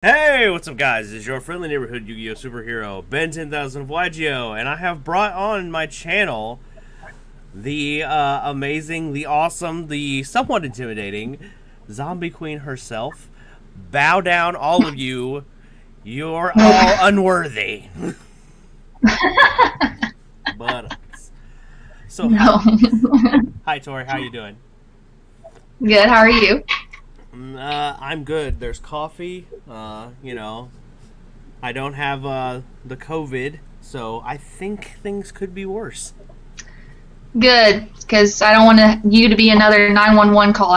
Hey, what's up, guys? It's your friendly neighborhood Yu-Gi-Oh! Superhero, Ben 10,000 of YGO, and I have brought on my channel the amazing, the awesome, the somewhat intimidating Zombie Queen herself. Bow down, all of you. You're all unworthy. But so, No. hi, Tori. How you doing? Good. How are you? I'm good. There's coffee. I don't have the COVID, so I think things could be worse. Good, because I don't want you to be another 911 call.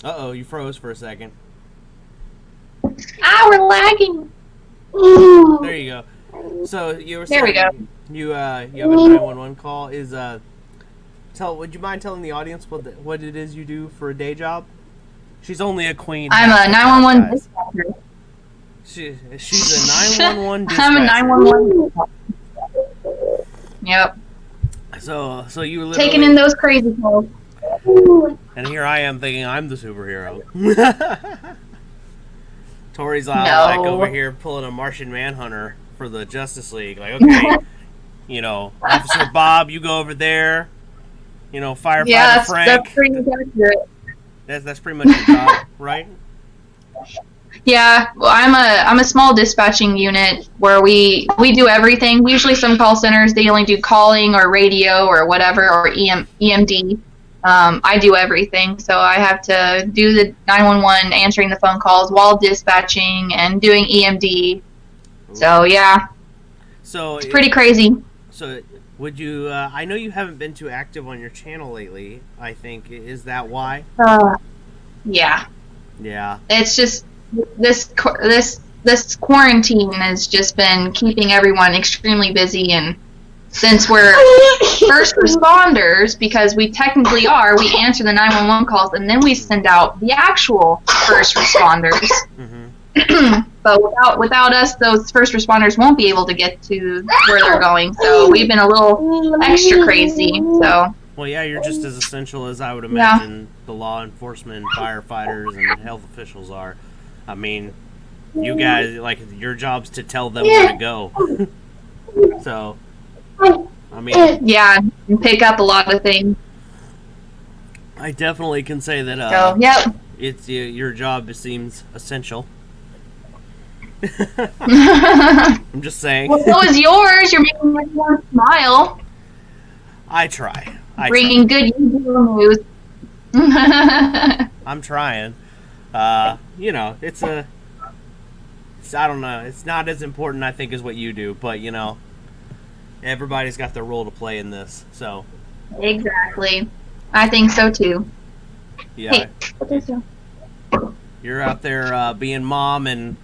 Uh-oh, you froze for a second. We're lagging. There you go. So you were There we go. saying you have a 911 call. Would you mind telling the audience what it is you do for a day job? She's only a queen. I'm a 911 dispatcher. She's a 911 dispatcher. I'm a 911. Yep. So you literally Taking in those crazy calls. And here I am thinking I'm the superhero. Tori's No. like over here pulling a Martian Manhunter for the Justice League. Like, okay, Officer Bob, you go over there. Firefighter Frank. That's pretty accurate. That's pretty much your job, right? Yeah, well, I'm a small dispatching unit where we do everything. Usually, some call centers they only do calling or radio or whatever or EMD. I do everything, so I have to do the 911, answering the phone calls while dispatching and doing EMD. So yeah, So it's pretty crazy. So would you? I know you haven't been too active on your channel lately. I think is that why? Yeah, Yeah. it's just this quarantine has just been keeping everyone extremely busy, and since we're first responders, because we technically are, we answer the 911 calls and then we send out the actual first responders. Mm-hmm. But without us, those first responders won't be able to get to where they're going. So we've been a little extra crazy. So. Well, yeah, you're just as essential as I would imagine the law enforcement, firefighters, and health officials are. I mean, you guys, like, your job's to tell them where to go. So, I mean... Yeah, and pick up a lot of things. I definitely can say that, yep. it's your job seems essential. I'm just saying. Well, so is yours. You're making everyone smile. I try. Bringing good news. I'm trying. I don't know. It's not as important, I think, as what you do, but everybody's got their role to play in this. So. Exactly. I think so too. Yeah. Hey, what is that? You're out there being mom and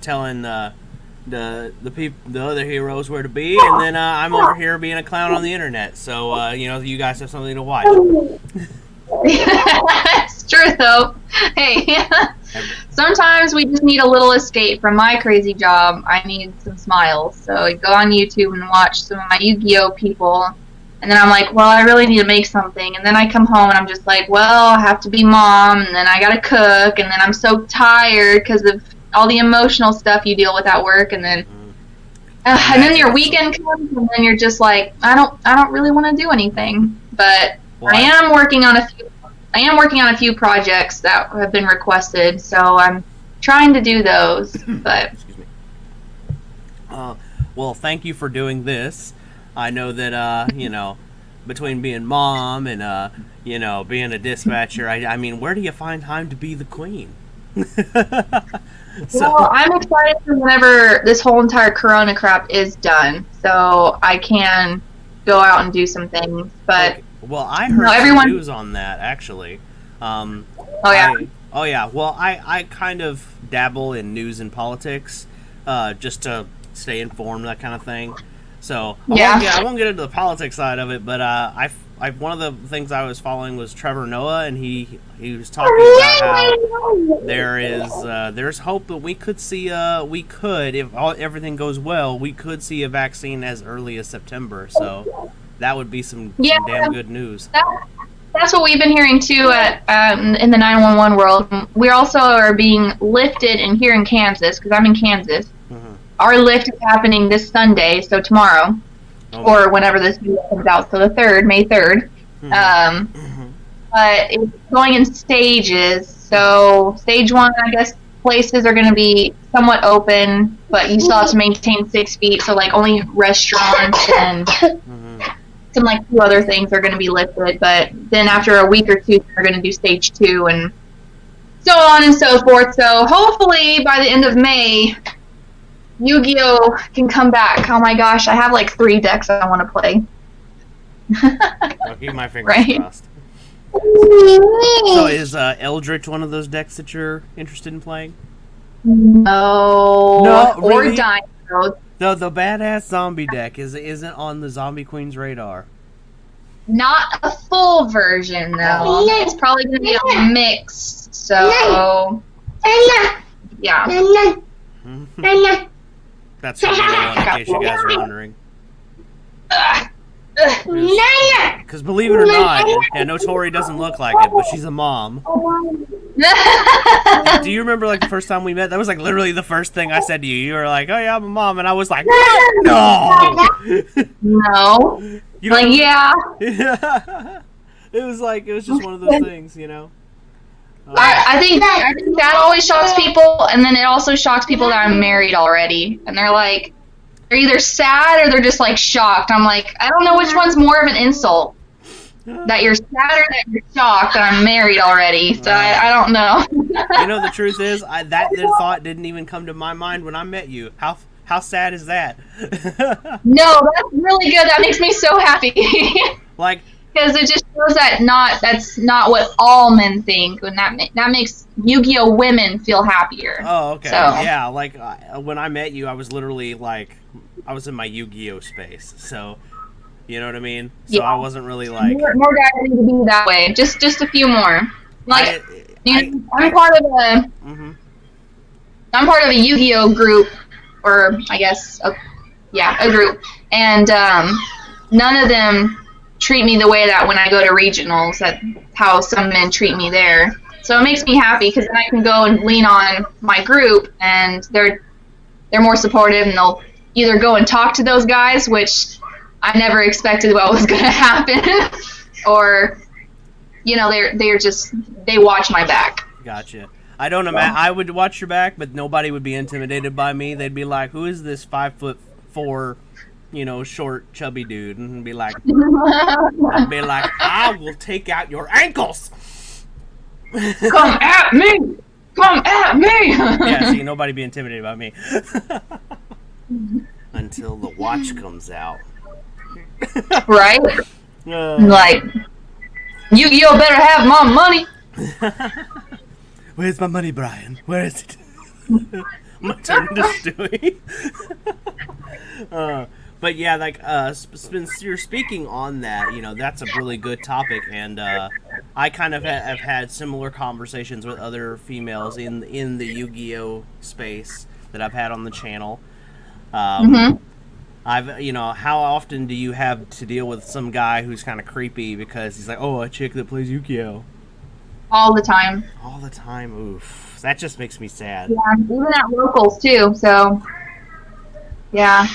telling the other heroes where to be, and then I'm over here being a clown on the internet. So you guys have something to watch. It's true though. Hey, sometimes we just need a little escape from my crazy job. I need some smiles, so I go on YouTube and watch some of my Yu-Gi-Oh people, and then I'm like, well, I really need to make something, and then I come home and I'm just like, well, I have to be mom, and then I gotta cook, and then I'm so tired because of all the emotional stuff you deal with at work, and then your weekend comes, and then you're just like, I don't really want to do anything. But I am working on a few projects that have been requested, so I'm trying to do those. But excuse me. Well, thank you for doing this. I know that between being mom and being a dispatcher, I mean, where do you find time to be the queen? Well, I'm excited for whenever this whole entire Corona crap is done, so I can go out and do some things. But okay. Well, I heard some news on that actually. Oh yeah. Well, I kind of dabble in news and politics, just to stay informed, that kind of thing. So I won't get into the politics side of it, but one of the things I was following was Trevor Noah, and he was talking about how there's hope that we could see if everything goes well, we could see a vaccine as early as September. So that would be some damn good news. that's what we've been hearing too at in the 911 world. We also are being lifted, and here in Kansas, because I'm in Kansas, our lift is happening this Sunday, so tomorrow, or whenever this video comes out, so the 3rd, May 3rd. But it's going in stages. So stage 1, I guess places are going to be somewhat open, but you still have to maintain 6 feet. So like only restaurants and some like 2 other things are going to be lifted. But then after a week or 2, they're going to do stage 2 and so on and so forth. So hopefully by the end of May, Yu-Gi-Oh can come back. Oh my gosh, I have like 3 decks I want to play. I'll keep my fingers crossed. So is Eldritch one of those decks that you're interested in playing? No, really? Or Dino. The badass zombie deck isn't on the Zombie Queen's radar. Not a full version though. It's probably gonna be a mix. So yeah. That's the one, in case you guys are wondering. Because believe it or not, I know Tori doesn't look like it, but she's a mom. Do you remember like the first time we met? That was like literally the first thing I said to you. You were like, "Oh yeah, I'm a mom," and I was like, "No, no." You know, like yeah. It was just one of those things, you know. I think that always shocks people, and then it also shocks people that I'm married already, and they're like. They're either sad or they're just like shocked. I'm like, I don't know which one's more of an insult. That you're sad or that you're shocked that I'm married already. So I don't know. You know, the truth is, that thought didn't even come to my mind when I met you. How sad is that? No, that's really good. That makes me so happy. Like, because it just shows that that's not what all men think, and that makes Yu-Gi-Oh women feel happier. Oh, okay. So. Yeah, like when I met you, I was literally like, I was in my Yu-Gi-Oh space. So, you know what I mean? So I wasn't really like more guys need to be that way. Just a few more. Like I'm part of a I'm part of a Yu-Gi-Oh group, or I guess a group, and none of them treat me the way that when I go to regionals, that how some men treat me there. So it makes me happy because then I can go and lean on my group, and they're more supportive, and they'll either go and talk to those guys, which I never expected what was going to happen, or you know they watch my back. Gotcha. I don't imagine I would watch your back, but nobody would be intimidated by me. They'd be like, "Who is this 5'4"? You know, short, chubby dude," and be like, "I will take out your ankles." Come at me! Come at me! Yeah, see, nobody be intimidated by me. Until the watch comes out. Right? Like, Yu-Gi-Oh better have my money! Where's my money, Brian? Where is it? My turn to Stewie. But yeah, like since you're speaking on that, you know, that's a really good topic, and I kind of have had similar conversations with other females in the Yu-Gi-Oh space that I've had on the channel. How often do you have to deal with some guy who's kind of creepy because he's like, "Oh, a chick that plays Yu-Gi-Oh"? All the time. All the time. Oof, that just makes me sad. Yeah, even at locals too. So, yeah.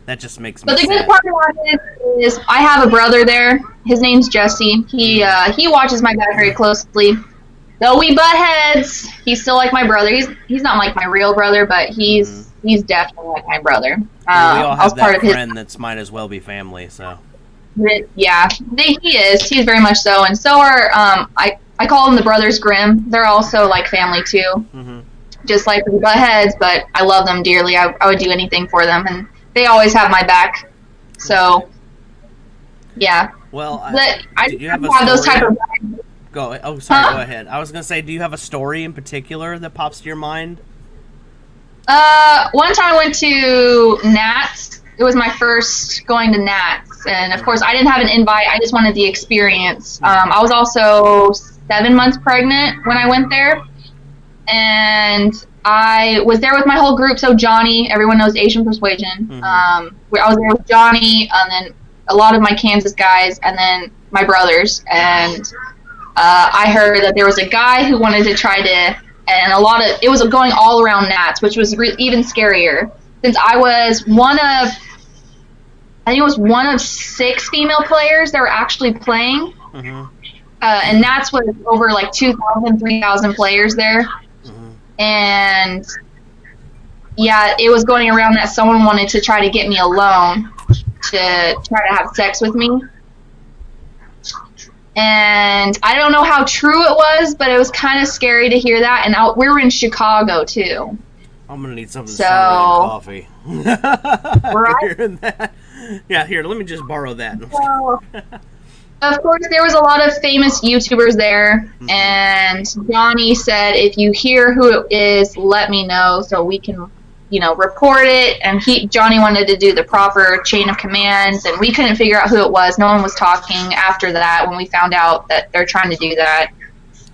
That just makes me But the sad. good part about it is I have a brother there. His name's Jesse. He watches my back very closely. Though we butt heads, he's still like my brother. He's not like my real brother, but he's definitely like my brother. We all have that friend that's might as well be family. So. Yeah, he is. He's very much so, and so are I call them the Brothers Grimm. They're also like family too. Just like we butt heads, but I love them dearly. I would do anything for them, and they always have my back. So, yeah. Well, I have those type of. Go ahead. I was gonna say, do you have a story in particular that pops to your mind? One time I went to Nats. It was my first going to Nats, and of course I didn't have an invite. I just wanted the experience. I was also 7 months pregnant when I went there, and I was there with my whole group. So Johnny, everyone knows Asian Persuasion. I was there with Johnny, and then a lot of my Kansas guys, and then my brothers. And I heard that there was a guy who wanted to try to, and it was going all around Nats, which was even scarier, since I was I think it was one of 6 female players that were actually playing. Mm-hmm. And Nats was over like 2,000, 3,000 players there. Mm-hmm. And yeah, it was going around that someone wanted to try to get me alone to try to have sex with me. And I don't know how true it was, but it was kind of scary to hear that. And we were in Chicago too. I'm gonna need something stronger than coffee. Right? Hearing that. Yeah, here, let me just borrow that. So, of course, there was a lot of famous YouTubers there, and Johnny said, if you hear who it is, let me know so we can, report it. And Johnny wanted to do the proper chain of commands, and we couldn't figure out who it was. No one was talking after that when we found out that they're trying to do that.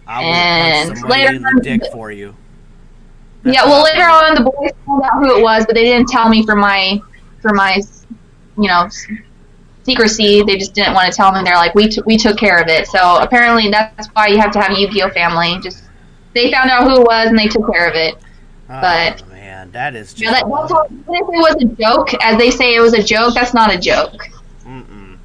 I will put somebody in the dick for you. Later on, the boys found out who it was, but they didn't tell me for my secrecy. They just didn't want to tell me. They're like, we took care of it. So apparently that's why you have to have a Yu-Gi-Oh family. Just they found out who it was and they took care of it. But man, that is just that's how, if it was a joke, as they say it was a joke, that's not a joke. Mm-mm.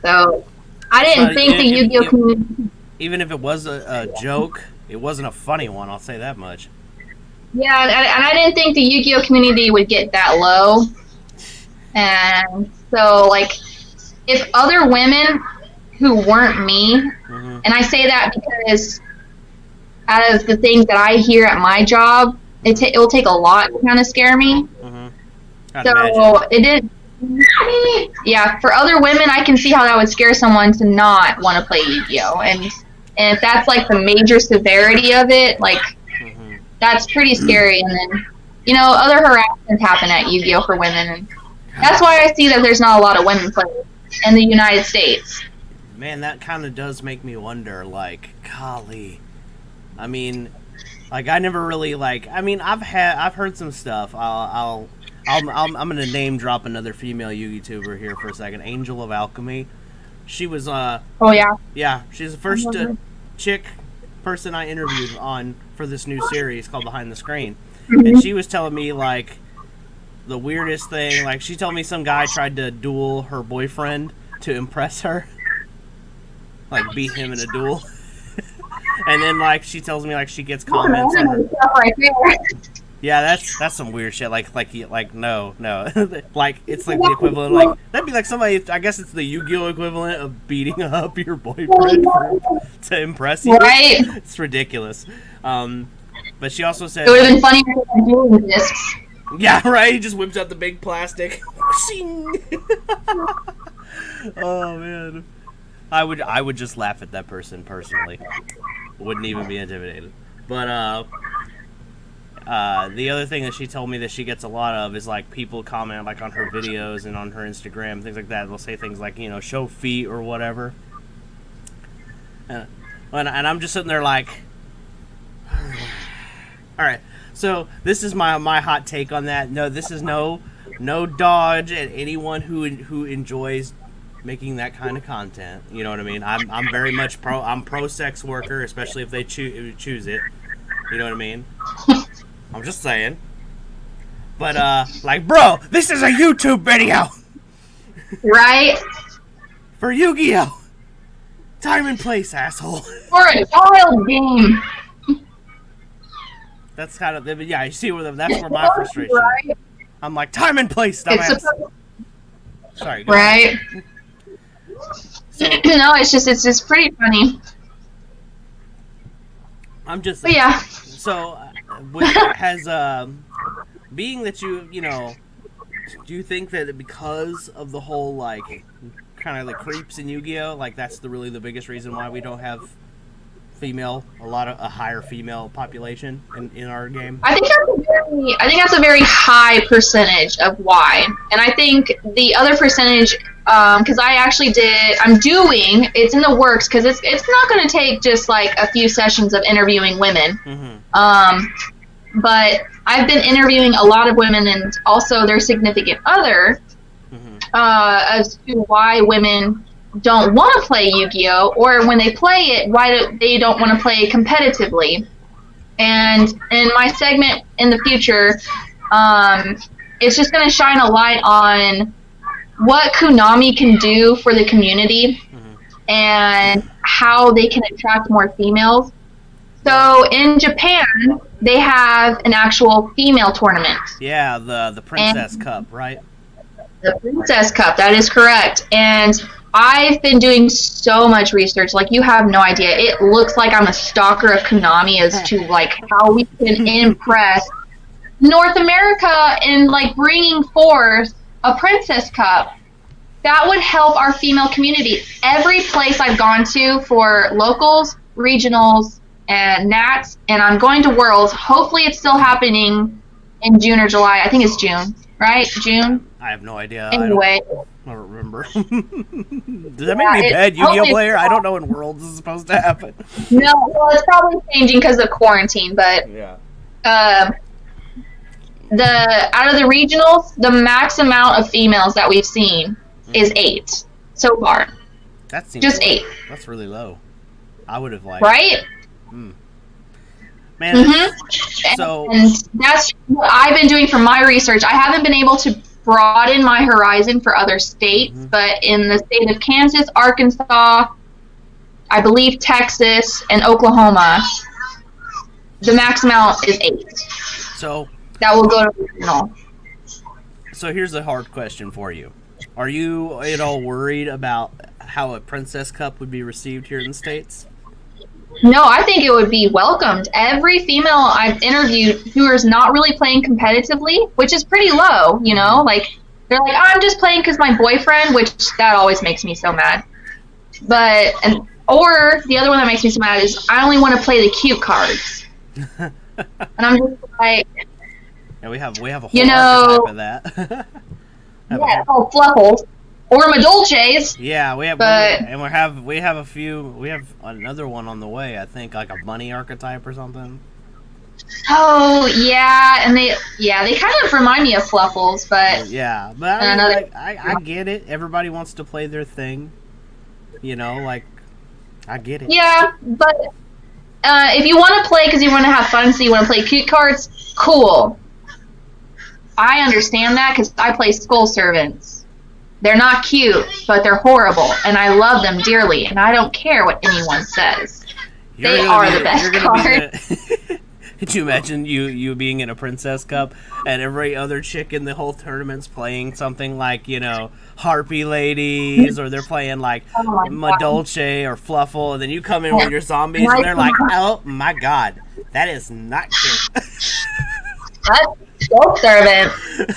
So I didn't think the Yu-Gi-Oh community. Even if it was a joke, it wasn't a funny one. I'll say that much. Yeah, and I didn't think the Yu-Gi-Oh community would get that low. And so, like, if other women who weren't me, and I say that because out of the things that I hear at my job, it will take a lot to kind of scare me. So it did. Yeah, for other women, I can see how that would scare someone to not want to play Yu-Gi-Oh. And if that's like the major severity of it, like that's pretty scary. And then, other harassments happen at Yu-Gi-Oh for women, and that's why I see that there's not a lot of women players in the United States. Man, that kind of does make me wonder, like, golly. I mean, like, I never really, like, I mean, I've heard some stuff. I'm gonna name drop another female YouTuber here for a second, Angel of Alchemy. She was, oh, yeah? Yeah, she's the first chick person I interviewed on for this new series called Behind the Screen. And she was telling me, like, the weirdest thing, like, she told me some guy tried to duel her boyfriend to impress her. Like, beat him in a duel. And then, like, she tells me, like, she gets comments on her. Right there. Yeah, that's some weird shit. Like, no. Like, it's like the equivalent, like, that'd be like somebody, I guess it's the Yu-Gi-Oh equivalent of beating up your boyfriend to impress you. Right. It's ridiculous. But she also said... It would have been funny if they had dueling discs. Yeah, right? He just whips out the big plastic. Oh, man. I would just laugh at that person, personally. Wouldn't even be intimidated. But, the other thing that she told me that she gets a lot of is, like, people comment, like, on her videos and on her Instagram, things like that. They'll say things like, show feet or whatever. And I'm just sitting there like... Alright, so this is my hot take on that. No, this is no dodge at anyone who enjoys making that kind of content. You know what I mean? I'm very much pro sex worker, especially if they choose it. You know what I mean? I'm just saying. But like, bro, this is a YouTube video. Right? For Yu-Gi-Oh! Time and place, asshole. For a child game. That's kind of, yeah, you see that's where my frustration. Right. I'm like, time and place, dumbass. Sorry. Right. So, no, it's just pretty funny. I'm just. But yeah. So, being that you do you think that because of the whole, like, kind of the creeps in Yu-Gi-Oh, like, that's really the biggest reason why we don't have a higher female population in our game? I think that's a very high percentage of why, and I think the other percentage, because it's in the works, because it's not going to take just like a few sessions of interviewing women. But I've been interviewing a lot of women and also their significant other, as to why women don't want to play Yu-Gi-Oh, or when they play it, why they don't want to play competitively. And in my segment in the future, it's just going to shine a light on what Konami can do for the community and how they can attract more females. So in Japan, they have an actual female tournament. Yeah, the Princess Cup, right? The Princess Cup, that is correct. And I've been doing so much research, like you have no idea. It looks like I'm a stalker of Konami as to like how we can impress North America in like bringing forth a Princess Cup. That would help our female community. Every place I've gone to for locals, regionals, and Nats, and I'm going to Worlds. Hopefully it's still happening in June or July. I think it's June, right? June? I have no idea. Anyway. I don't remember. Does that make me a bad Yu-Gi-Oh player? I don't know when Worlds is supposed to happen. No, well, it's probably changing because of quarantine, but yeah. Out of the regionals, the max amount of females that we've seen is 8 so far. That seems just low. 8. That's really low. I would have liked. Right? Man, so and that's what I've been doing for my research. I haven't been able to broaden my horizon for other states, but in the state of Kansas, Arkansas, I believe Texas, and Oklahoma, the max amount is 8. So that will go to regional. So here's a hard question for you. Are you at all worried about how a Princess Cup would be received here in the States? No, I think it would be welcomed. Every female I've interviewed who is not really playing competitively, which is pretty low, you know, like they're like, oh, I'm just playing because my boyfriend, which that always makes me so mad. Or the other one that makes me so mad is I only want to play the cute cards, and I'm just like, yeah, we have a whole archetype of that. Yeah, Fluffles. Or Madolches. Yeah, we have, and we have a few. We have another one on the way. I think like a bunny archetype or something. Oh yeah, and they kind of remind me of Fluffles, but yeah, but I get it. Everybody wants to play their thing, you know. Like I get it. Yeah, but if you want to play because you want to have fun, so you want to play cute cards, cool. I understand that because I play Skull Servants. They're not cute, but they're horrible, and I love them dearly, and I don't care what anyone says. They are the best cards. Could you imagine you being in a Princess Cup, and every other chick in the whole tournament's playing something like, you know, Harpy Ladies, or they're playing like Madolche or Fluffle, and then you come in with your zombies, and they're like, oh my god, that is not cute. Skull Servant.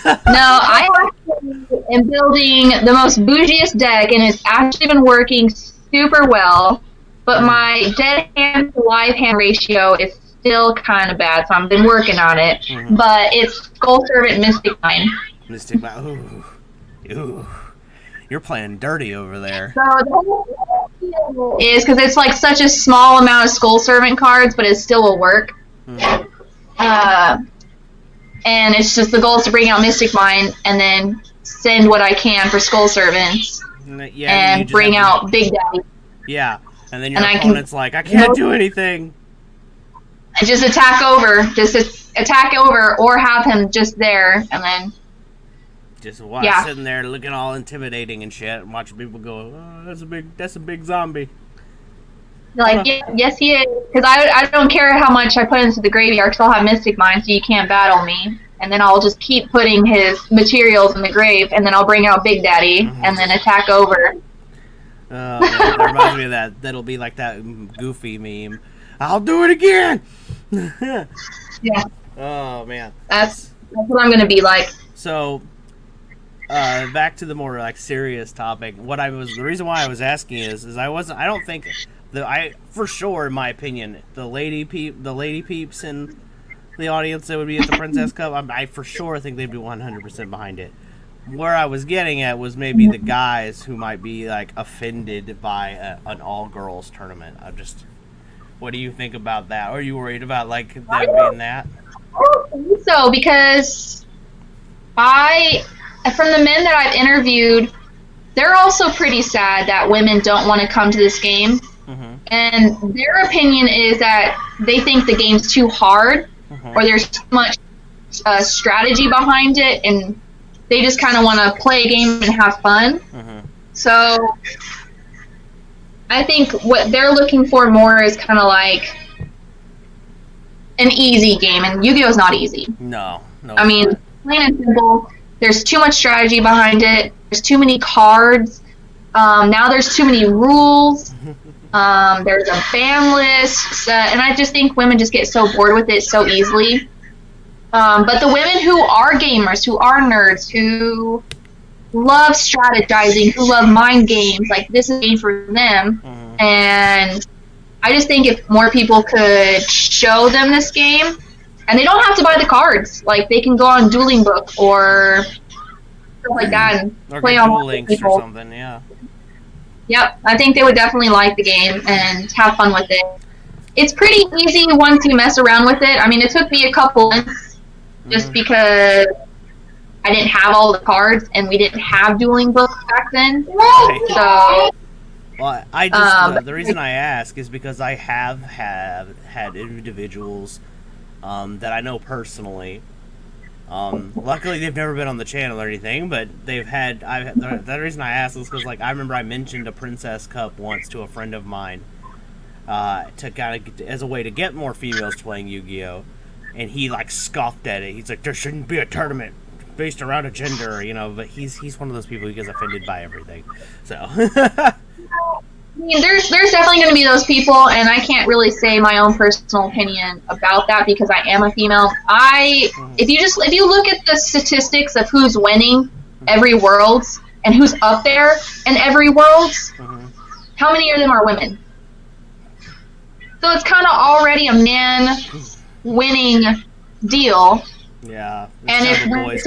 No, I actually am building the most bougiest deck, and it's actually been working super well. But my dead hand to live hand ratio is still kind of bad, so I've been working on it. But it's Skull Servant Mystic Mine. Mystic Mine. Ooh. You're playing dirty over there. So the whole is because it's like such a small amount of Skull Servant cards, but it still will work. And it's just the goal is to bring out Mystic Mine and then send what I can for Skull Servants and bring out Big Daddy. Yeah, and then your opponent's like, I can't do anything. Just attack over. Just attack over or have him just there and then... Just sitting there looking all intimidating and shit and watching people go, oh, that's a big zombie. Like, yes, he is. Because I don't care how much I put into the graveyard, because I'll have Mystic Mine, so you can't battle me. And then I'll just keep putting his materials in the grave, and then I'll bring out Big Daddy, and then attack over. That reminds me of that. That'll be like that Goofy meme. I'll do it again! Yeah. Oh, man. That's what I'm going to be like. So... back to the more like serious topic. The reason why I was asking is I don't think for sure in my opinion the lady peeps in the audience that would be at the Princess Cup, I for sure think they'd be 100% behind it. Where I was getting at was maybe the guys who might be like offended by an all girls tournament. What do you think about that? Are you worried about like them being that? I don't think so, because from the men that I've interviewed, they're also pretty sad that women don't want to come to this game. And their opinion is that they think the game's too hard, or there's too much strategy behind it, and they just kind of want to play a game and have fun. So I think what they're looking for more is kind of like an easy game, and Yu-Gi-Oh is not easy. No. I mean, plain and simple, there's too much strategy behind it. There's too many cards. Now there's too many rules. There's a ban list, and I just think women just get so bored with it so easily. But the women who are gamers, who are nerds, who love strategizing, who love mind games, like, this is a game for them. And I just think if more people could show them this game, and they don't have to buy the cards, like, they can go on Dueling Book or stuff like that and or play get on Duel Links or something, yeah. Yep, I think they would definitely like the game and have fun with it. It's pretty easy once you mess around with it. I mean, it took me a couple months just because I didn't have all the cards and we didn't have Dueling Books back then. So, well, I just the reason I ask is because I have had individuals that I know personally. Luckily, they've never been on the channel or anything, but they've had. The reason I asked is because, like, I remember I mentioned a Princess Cup once to a friend of mine, to kind of as a way to get more females playing Yu-Gi-Oh, and he like scoffed at it. He's like, there shouldn't be a tournament based around a gender, you know. But he's one of those people who gets offended by everything. So. I mean, there's definitely going to be those people, and I can't really say my own personal opinion about that because I am a female. If you look at the statistics of who's winning every Worlds and who's up there in every Worlds, how many of them are women? So it's kind of already a man winning deal. Yeah. And if women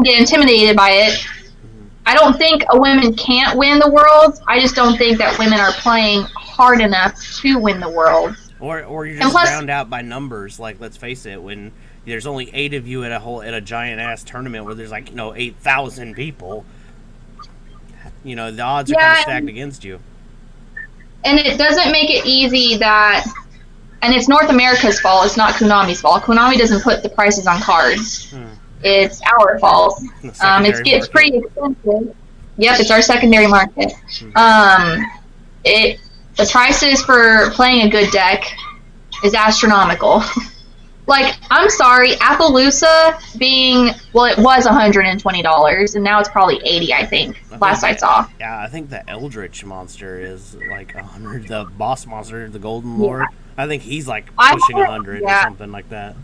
get intimidated by it, I don't think a woman can't win the Worlds. I just don't think that women are playing hard enough to win the Worlds. Or you're just drowned out by numbers. Like, let's face it, when there's only 8 of you at a giant ass tournament where there's 8,000 people, the odds are kind of stacked against you. And it doesn't make it easy that, and it's North America's fault. It's not Konami's fault. Konami doesn't put the prices on cards. It's our fault. It gets pretty expensive. Yep, it's our secondary market. The prices for playing a good deck is astronomical. Like, I'm sorry, Appaloosa it was $120, and now it's probably $80, I think, last I saw. Yeah, I think the Eldritch monster is like $100. The boss monster, the Golden Lord, I think he's like pushing $100 or something like that.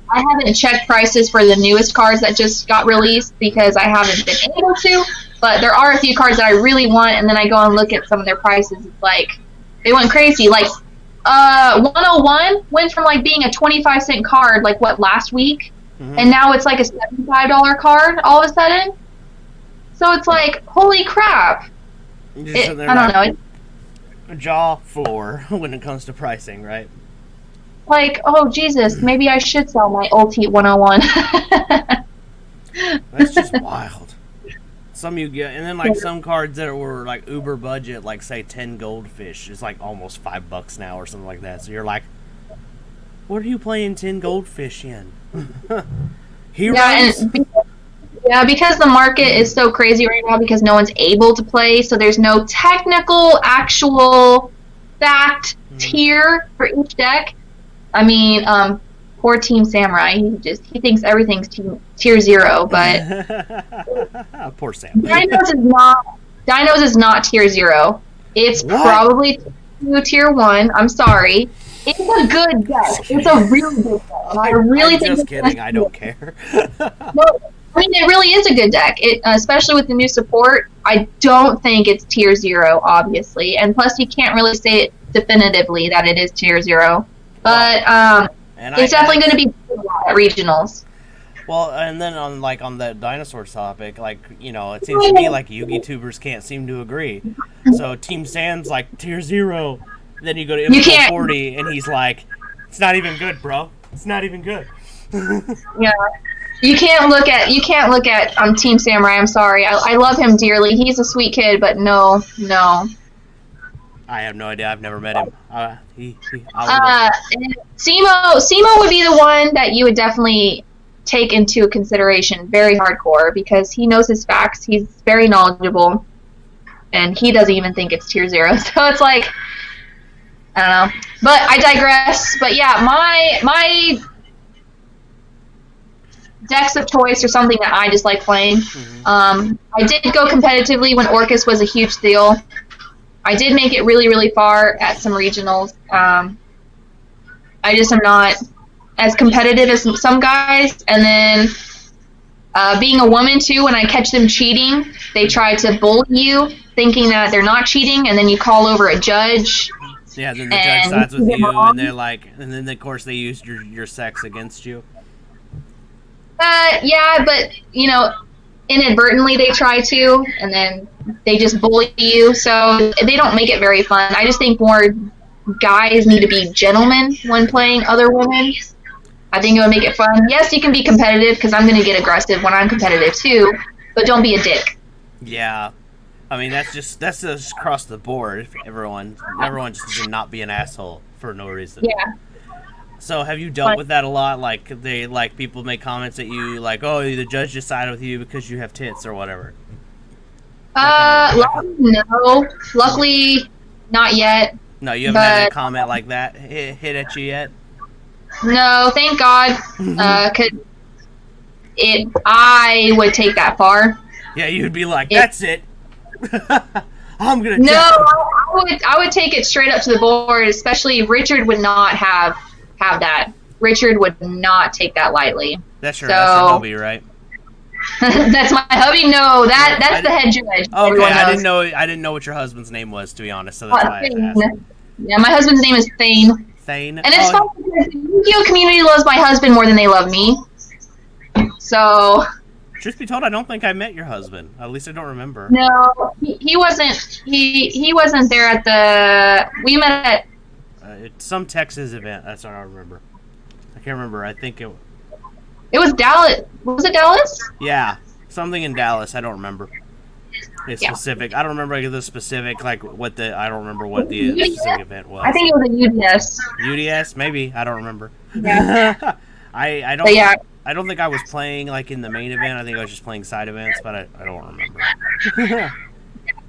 I haven't checked prices for the newest cards that just got released because I haven't been able to, but there are a few cards that I really want, and then I go and look at some of their prices. It's like, they went crazy. Like, 101 went from like being a 25-cent card, like last week, and now it's like a $75 card all of a sudden. So it's like, holy crap. I don't know. Jaw floor when it comes to pricing, right? Like, oh, Jesus, maybe I should sell my Ulti 101. That's just wild. Some you get, and then some cards that were like uber budget, like say 10 goldfish, is like almost $5 now or something like that. So you're like, what are you playing 10 goldfish in? Heroes? Yeah, because the market is so crazy right now because no one's able to play, so there's no technical, actual, fact tier for each deck. I mean, poor Team Samurai. He thinks everything's tier 0, but poor Sam. Dinos is not tier 0. It's probably tier 1. I'm sorry. It's a good deck. It's a really good deck. I'm just kidding. I don't care. No, I mean, it really is a good deck. Especially with the new support. I don't think it's tier 0, obviously, and plus you can't really say it definitively that it is tier 0. But it's definitely going to be at regionals. Well, and then on the dinosaur topic, it seems to me like Yu-Gi-Tubers can't seem to agree. So Team Sam's like tier 0. Then you go to Info 40, and he's like, it's not even good, bro. It's not even good. Yeah. You can't look at Team Samurai. I'm sorry. I love him dearly. He's a sweet kid, but no. I have no idea. I've never met him. Cimooo would be the one that you would definitely take into consideration. Very hardcore because he knows his facts. He's very knowledgeable, and he doesn't even think it's tier 0. So it's like, I don't know. But I digress. But yeah, my decks of choice are something that I just like playing. I did go competitively when Orcus was a huge deal. I did make it really, really far at some regionals. I just am not as competitive as some guys. And then being a woman, too, when I catch them cheating, they try to bully you, thinking that they're not cheating, and then you call over a judge. Yeah, then the judge sides with you, and they're like, and then, of course, they use your sex against you. Yeah, but, inadvertently they try to, and then they just bully you, so they don't make it very fun. I just think more guys need to be gentlemen when playing other women. I think it would make it fun. Yes, you can be competitive, because I'm going to get aggressive when I'm competitive too, but don't be a dick. Yeah. I mean, that's just across the board. Everyone just should not be an asshole for no reason. Yeah. So have you dealt with that a lot? Like people make comments at you like, "Oh, the judge decided with you because you have tits or whatever." No. Luckily, not yet. No, you haven't had a comment like that hit at you yet? No, thank God. 'Cause I would take that far. Yeah, you'd be like, "That's it. I'm gonna." No, I would take it straight up to the board. Especially Richard would not have that. Richard would not take that lightly. That's your hubby, right? That's my hubby. No, that's the head judge. Okay, I didn't know what your husband's name was, to be honest. So that's why I asked. Yeah, my husband's name is Thane. Thane. And it's funny because the Yu-Gi-Oh community loves my husband more than they love me. So. Truth be told, I don't think I met your husband. At least I don't remember. No, he wasn't. He wasn't there at the. We met at. It's some Texas event. That's what I remember. I can't remember. I think it. It was Dallas. Was it Dallas? Yeah, something in Dallas. I don't remember. It's specific. I don't remember the specific I don't remember what the specific event was. I think it was a UDS. UDS, maybe. I don't remember. Yeah. I don't. Yeah. I don't think I was playing in the main event. I think I was just playing side events, but I don't remember. I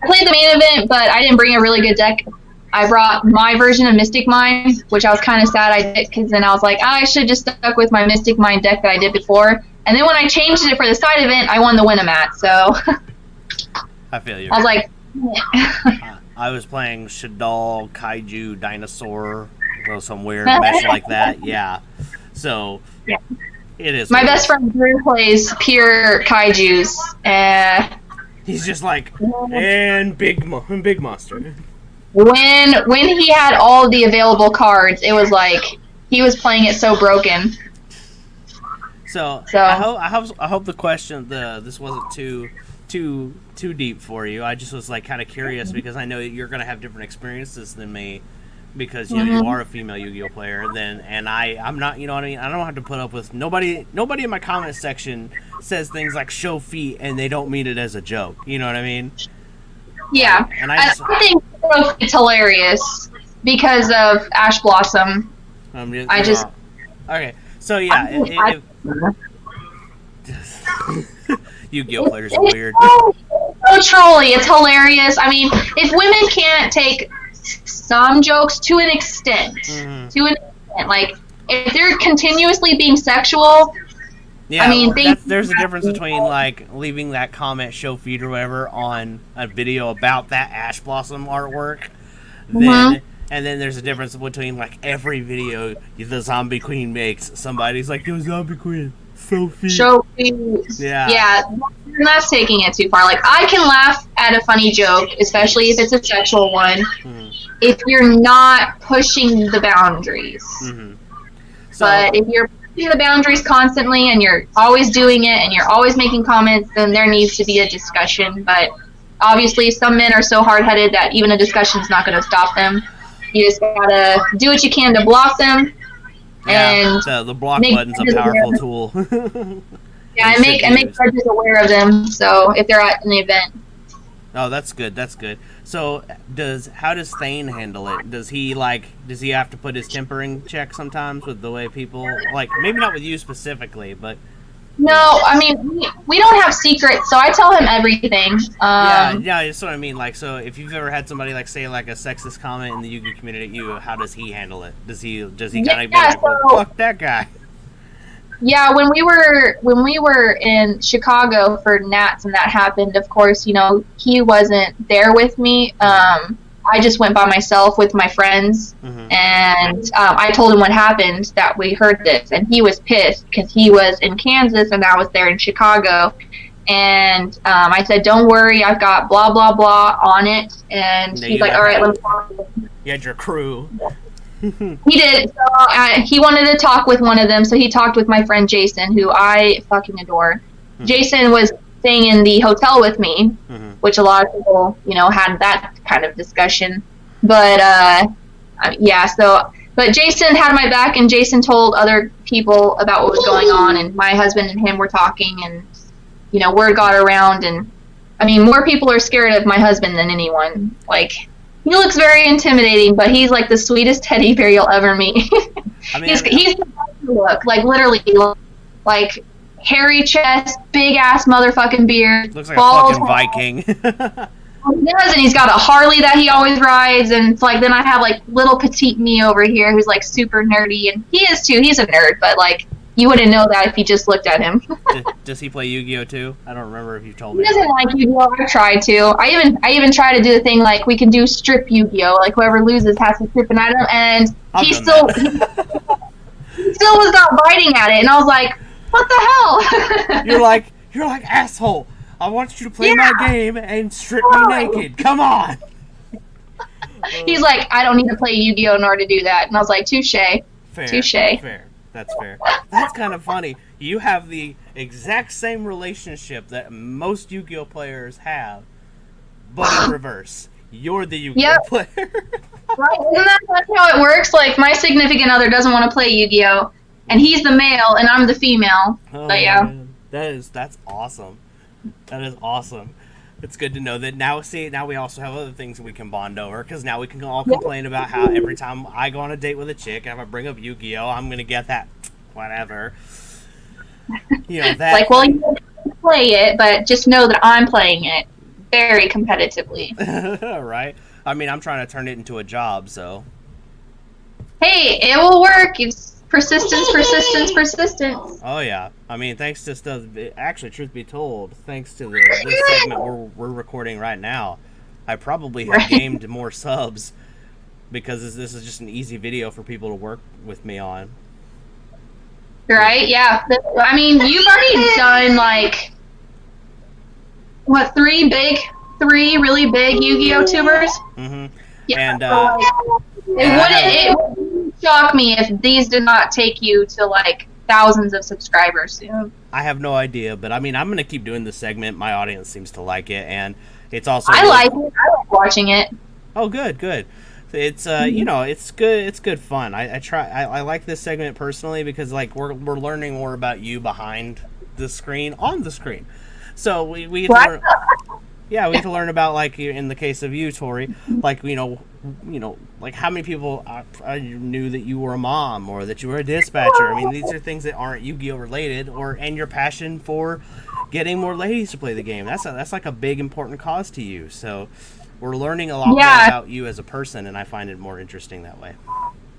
played the main event, but I didn't bring a really good deck. I brought my version of Mystic Mind, which I was kind of sad I did, because then I was like, I should have just stuck with my Mystic Mind deck that I did before. And then when I changed it for the side event, I won the Winamat, so. I feel you. I was like, I was playing Shadal, Kaiju, Dinosaur, some weird mesh like that. Yeah. So, yeah. It is. My best friend Drew plays pure Kaijus. He's just like, and big monster. When he had all the available cards, it was like he was playing it so broken. So I hope the question this wasn't too deep for you. I just was kind of curious because I know you're gonna have different experiences than me because you are a female Yu-Gi-Oh player. And I'm not. You know what I mean? I don't have to put up with nobody in my comment section says things like show feet and they don't mean it as a joke. You know what I mean? Yeah, and I think it's hilarious because of Ash Blossom. Okay, so yeah, Yu-Gi-Oh players are weird. So trolly, it's hilarious. I mean, if women can't take some jokes to an extent, like if they're continuously being sexual. Yeah, I mean, there's a difference between leaving that comment show feed or whatever on a video about that Ash Blossom artwork, and then there's a difference between every video the Zombie Queen makes. Somebody's like, "Yo, Zombie Queen, show feed." Yeah, that's taking it too far. I can laugh at a funny joke, especially if it's a sexual one, if you're not pushing the boundaries. But if you're the boundaries constantly and you're always doing it and you're always making comments, then there needs to be a discussion. But obviously some men are so hard-headed that even a discussion is not going to stop them. You just gotta do what you can to block them. Yeah, and the block button's a powerful tool. Yeah, and make judges aware of them. So if they're at an event. Oh, that's good. That's good. So, how does Thane handle it? Does he have to put his tempering check sometimes with the way people maybe not with you specifically, but no, I mean we don't have secrets, so I tell him everything. Yeah, that's what I mean. So if you've ever had somebody say a sexist comment in the Yu-Gi-Oh community at you, how does he handle it? Does he kind of be like, well, fuck that guy? Yeah, when we were in Chicago for Nats and that happened, of course, he wasn't there with me. I just went by myself with my friends, and I told him what happened, that we heard this, and he was pissed because he was in Kansas and I was there in Chicago. And I said, don't worry, I've got blah, blah, blah on it. And he's like, all right, let me talk to him. You had your crew. He did. So he wanted to talk with one of them, so he talked with my friend Jason, who I fucking adore. Jason was staying in the hotel with me, which a lot of people, had that kind of discussion. But, but Jason had my back, and Jason told other people about what was going on, and my husband and him were talking, and, word got around, and, I mean, more people are scared of my husband than anyone. He looks very intimidating, but he's the sweetest teddy bear you'll ever meet. I mean, he's the best to look, literally, hairy chest, big ass motherfucking beard. Looks like a fucking Viking. He does, and he's got a Harley that he always rides, and it's then I have little petite me over here who's super nerdy, and he is too. He's a nerd, but you wouldn't know that if you just looked at him. Does he play Yu-Gi-Oh too? I don't remember if you told me. He doesn't like Yu-Gi-Oh. I've tried to. I even try to do the thing we can do strip Yu-Gi-Oh. Whoever loses has to strip an item, and he still was not biting at it, and I was like, what the hell? You're like asshole. I want you to play my game and strip me naked. Come on. He's like, I don't need to play Yu-Gi-Oh in order to do that, and I was like, touche. Touche. Fair. That's fair. That's kind of funny. You have the exact same relationship that most Yu-Gi-Oh players have, but in reverse. You're the Yu-Gi-Oh player. Right? Isn't that how it works? My significant other doesn't want to play Yu-Gi-Oh, and he's the male, and I'm the female. Oh, but yeah. Man. That's awesome. That is awesome. It's good to know that now we also have other things we can bond over, because now we can all complain about how every time I go on a date with a chick, and if I bring up Yu-Gi-Oh, I'm going to get that whatever. That. Well, you can play it, but just know that I'm playing it very competitively. Right? I mean, I'm trying to turn it into a job, so. Hey, it will work. It's persistence. Oh yeah, I mean, thanks to stuff. Actually, truth be told, thanks to this segment we're recording right now, I probably have gained more subs because this is just an easy video for people to work with me on. Right? Yeah. I mean, you've already done three really big Yu-Gi-Oh tubers. Yeah. And it wouldn't shock me if these did not take you to thousands of subscribers soon. I have no idea, but I mean, I'm gonna keep doing this segment. My audience seems to like it, and it's also I like watching it. Oh, good. It's it's good. It's good fun. I like this segment personally because we're learning more about you behind the screen, on the screen. So we get to learn, we have to learn about in the case of you, Tori, how many people knew that you were a mom or that you were a dispatcher. I mean, these are things that aren't Yu-Gi-Oh related, and your passion for getting more ladies to play the game. That's a big important cause to you. So we're learning a lot more about you as a person, and I find it more interesting that way.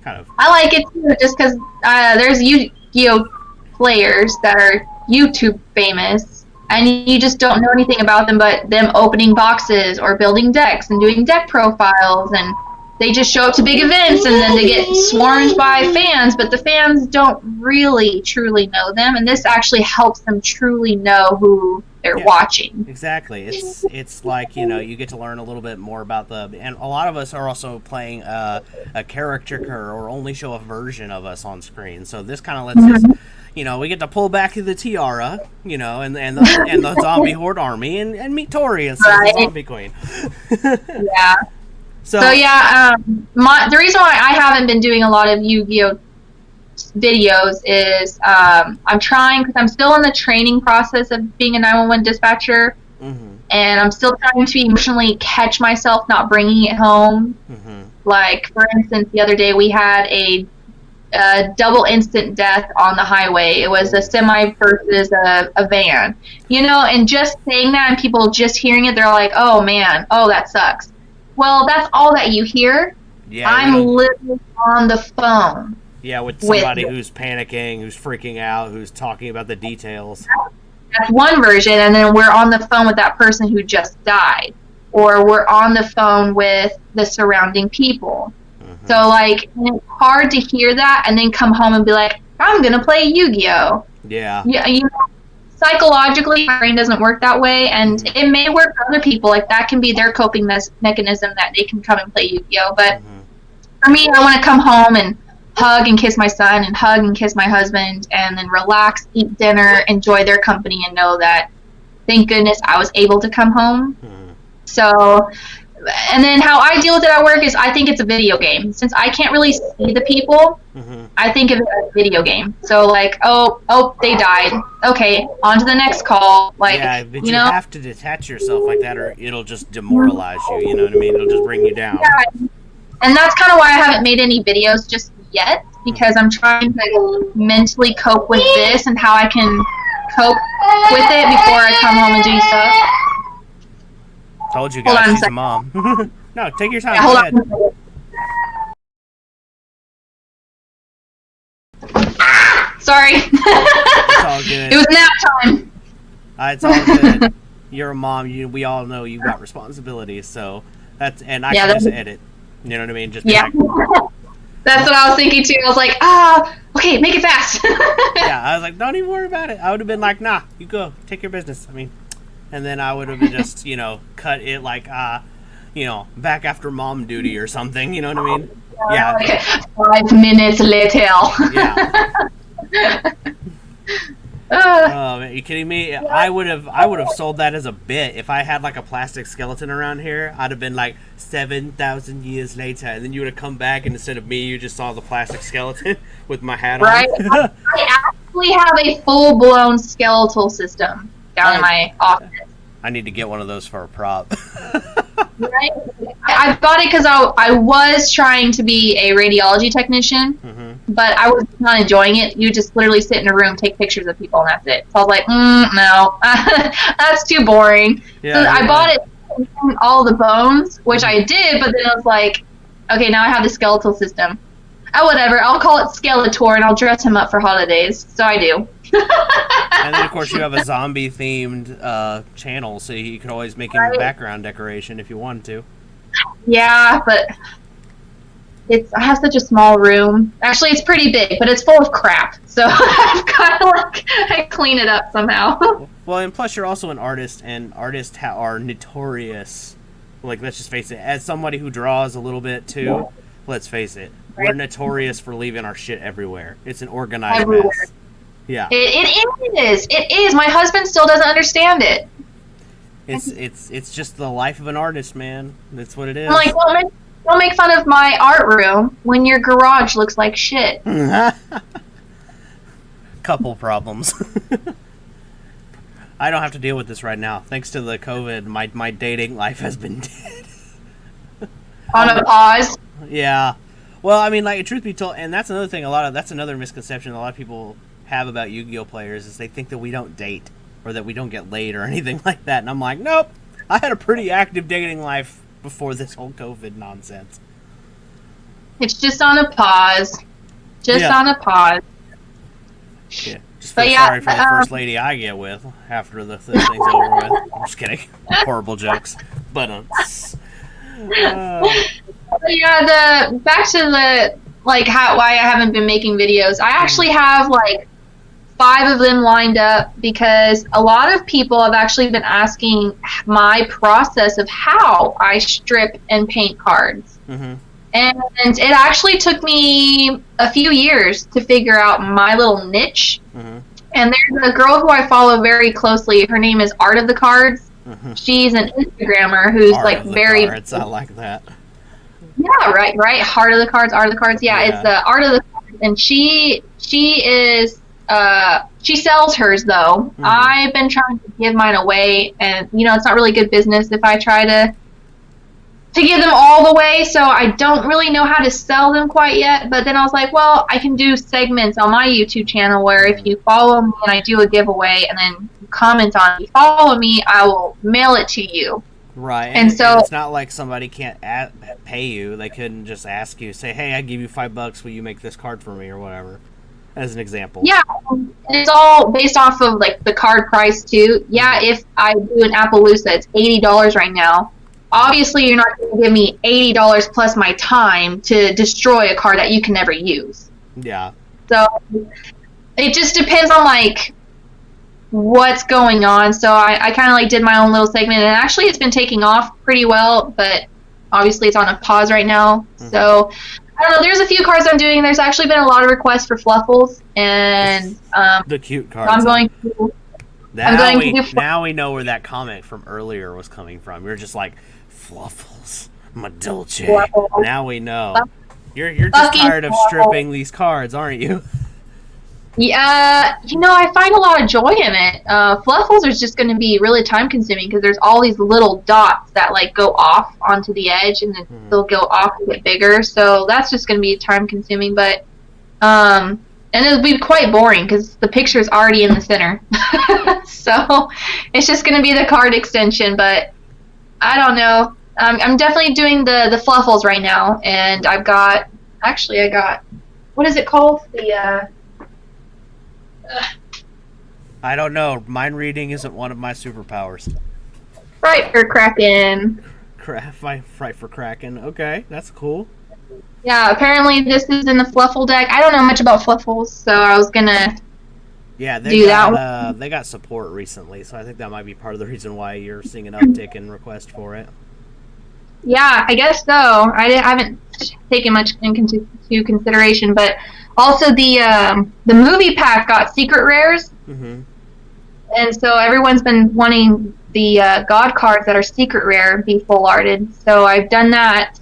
Kind of. I like it too, just because there's Yu-Gi-Oh players that are YouTube famous, and you just don't know anything about them but them opening boxes or building decks and doing deck profiles, and they just show up to big events and then they get swarmed by fans, but the fans don't really truly know them, and this actually helps them truly know who they're watching. Exactly. It's you get to learn a little bit more about and a lot of us are also playing a caricature or only show a version of us on screen, so this kind of lets us we get to pull back to the tiara, and the zombie horde army, and meet Tori instead of the zombie queen. Yeah. So the reason why I haven't been doing a lot of Yu-Gi-Oh videos is I'm trying, because I'm still in the training process of being a 911 dispatcher, and I'm still trying to emotionally catch myself not bringing it home. Like, for instance, the other day we had a double instant death on the highway. It was a semi versus a van, and just saying that and people just hearing it, they're like, oh man, oh, that sucks. Well, that's all that you hear. Yeah, I'm literally on the phone. Yeah, with somebody who's panicking, who's freaking out, who's talking about the details. That's one version, and then we're on the phone with that person who just died, or we're on the phone with the surrounding people. So, like, it's hard to hear that and then come home and be like, I'm going to play Yu-Gi-Oh! Yeah. Psychologically, my brain doesn't work that way, and it may work for other people. Like, that can be their coping mechanism, that they can come and play Yu-Gi-Oh! But for me, I want to come home and hug and kiss my son and hug and kiss my husband and then relax, eat dinner, enjoy their company, and know that, thank goodness, I was able to come home. So... And then how I deal with it at work is I think it's a video game. Since I can't really see the people, I think of it as a video game. So, like, oh, they died. Okay, on to the next call. Like, yeah, but you have to detach yourself like that, or it'll just demoralize you. You know what I mean? It'll just bring you down. Yeah. And that's kind of why I haven't made any videos just yet, because I'm trying to mentally cope with this and how I can cope with it before I come home and do stuff. Told you guys, she's a mom. No, take your time. Yeah, hold on. Sorry. It's all good. It was nap time. It's all good. You're a mom. We all know you've got responsibilities, so and I can just edit. You know what I mean? Just that's what I was thinking too. I was like, okay, make it fast. Yeah, I was like, don't even worry about it. I would have been like, nah, you go, take your business. I mean. And then I would have just, cut it like, back after mom duty or something. You know what I mean? Yeah. Okay. 5 minutes later. Yeah. Oh, man, are you kidding me? I would have sold that as a bit. If I had like a plastic skeleton around here, I'd have been like 7,000 years later, and then you would have come back, and instead of me, you just saw the plastic skeleton with my hat on. Right. I actually have a full-blown skeletal system down in my office. I need to get one of those for a prop. Right? I bought it because I was trying to be a radiology technician, but I was not enjoying it. You just literally sit in a room, take pictures of people, and that's it. So I was like, no, that's too boring. Yeah, so I bought it all the bones, which I did, but then I was like, okay, now I have the skeletal system. Oh, whatever. I'll call it Skeletor, and I'll dress him up for holidays. So I do. And then, of course, you have a zombie-themed channel, so you could always make him a background decoration if you wanted to. Yeah, but I have such a small room. Actually, it's pretty big, but it's full of crap. So I've got to, I clean it up somehow. Well, and plus you're also an artist, and artists are notorious. Like, let's just face it. As somebody who draws a little bit, too, let's face it. We're notorious for leaving our shit everywhere. It's an organized mess. Yeah. It is. It is. My husband still doesn't understand it. It's just the life of an artist, man. That's what it is. I'm like, well, don't make fun of my art room when your garage looks like shit. Couple problems. I don't have to deal with this right now. Thanks to the COVID, my dating life has been dead. On a pause. Yeah. Well, I mean, like, truth be told, and that's another thing, that's another misconception a lot of people have about Yu-Gi-Oh players, is they think that we don't date, or that we don't get laid, or anything like that, and I'm like, nope, I had a pretty active dating life before this whole COVID nonsense. It's just on a pause. On a pause. Yeah. Just feel sorry for the first lady I get with after the thing's over with. I'm just kidding. Horrible jokes. But, yeah, back to the why I haven't been making videos. I actually have 5 of them lined up because a lot of people have actually been asking my process of how I strip and paint cards. Mm-hmm. And it actually took me a few years to figure out my little niche. Mm-hmm. And there's a girl who I follow very closely. Her name is Art of the Cards. Mm-hmm. She's an Instagrammer who's very. Cards. I like that. Yeah, right. Heart of the Cards, Art of the Cards. Yeah, it's the Art of the Cards, and she she is. She sells hers though. Mhm. I've been trying to give mine away, and it's not really good business if I try to give them all the way. So I don't really know how to sell them quite yet. But then I was like, well, I can do segments on my YouTube channel where if you follow me and I do a giveaway, and then you comment on it, follow me, I will mail it to you. Right, and so and it's not like somebody can't pay you. They couldn't just ask you, say, "Hey, I give you $5. Will you make this card for me?" or whatever. As an example. Yeah, and it's all based off of like the card price too. Yeah, if I do an Appaloosa, it's $80 right now. Obviously, you're not going to give me $80 plus my time to destroy a card that you can never use. Yeah. So it just depends on like what's going on. So I kind of like did my own little segment, and actually it's been taking off pretty well, but obviously it's on a pause right now. Mm-hmm. So I don't know, there's a few cards I'm doing. There's actually been a lot of requests for Fluffles, and the cute cards. I'm going to now we know where that comment from earlier was coming from. You're just like, Fluffles, my Dolce. Fluffles. Now we know. You're just tired of stripping these cards, aren't you? Yeah, I find a lot of joy in it. Fluffles are just going to be really time consuming because there's all these little dots that like go off onto the edge, and then they'll go off and get bigger. So that's just going to be time consuming, but and it'll be quite boring because the picture is already in the center. So it's just going to be the card extension. But I don't know. I'm definitely doing the Fluffles right now, and I got what is it called? I don't know. Mind reading isn't one of my superpowers. Fright for Kraken. Fright for Kraken. Okay, that's cool. Yeah, apparently this is in the Fluffle deck. I don't know much about Fluffles, so I was gonna they got support recently, so I think that might be part of the reason why you're seeing an uptick in request for it. Yeah, I guess so. I haven't taken much into consideration, but also the movie pack got secret rares, and so everyone's been wanting the God cards that are secret rare be full arted. So I've done that.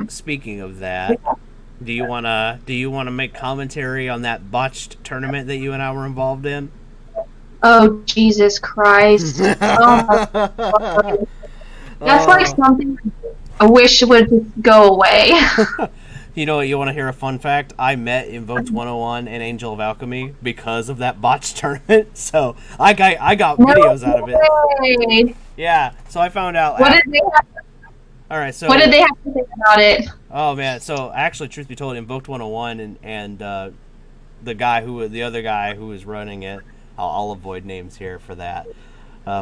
Speaking of that, do you wanna make commentary on that botched tournament that you and I were involved in? Oh Jesus Christ! Oh my God. That's like something I wish would just go away. You know what? You want to hear a fun fact? I met Invoked 101 and Angel of Alchemy because of that botched tournament. So I got videos out of it. Yeah. So I found out. What did they have? All right. So what did they have to say about it? Oh man. So actually, truth be told, Invoked 101 and the other guy who was running it. I'll avoid names here for that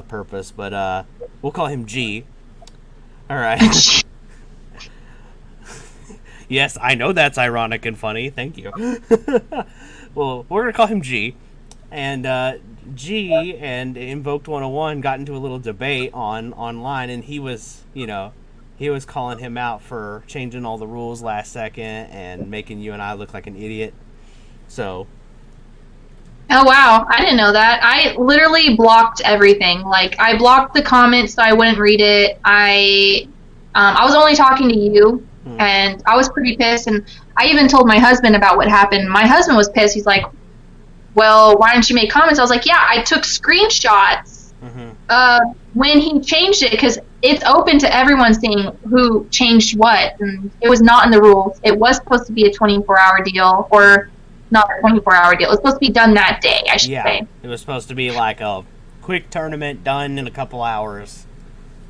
purpose, but we'll call him G. All right. Yes, I know that's ironic and funny. Thank you. Well, we're going to call him G. And G and Invoked 101 got into a little debate online, and he was calling him out for changing all the rules last second and making you and I look like an idiot. So. Oh, wow. I didn't know that. I literally blocked everything. Like, I blocked the comments so I wouldn't read it. I was only talking to you. And I was pretty pissed, and I even told my husband about what happened. My husband was pissed. He's like, well, why didn't you make comments? I was like, yeah, I took screenshots when he changed it, because it's open to everyone seeing who changed what, and it was not in the rules. It was supposed to be a 24-hour deal, or not a 24-hour deal. It was supposed to be done that day, I should say. It was supposed to be like a quick tournament done in a couple hours.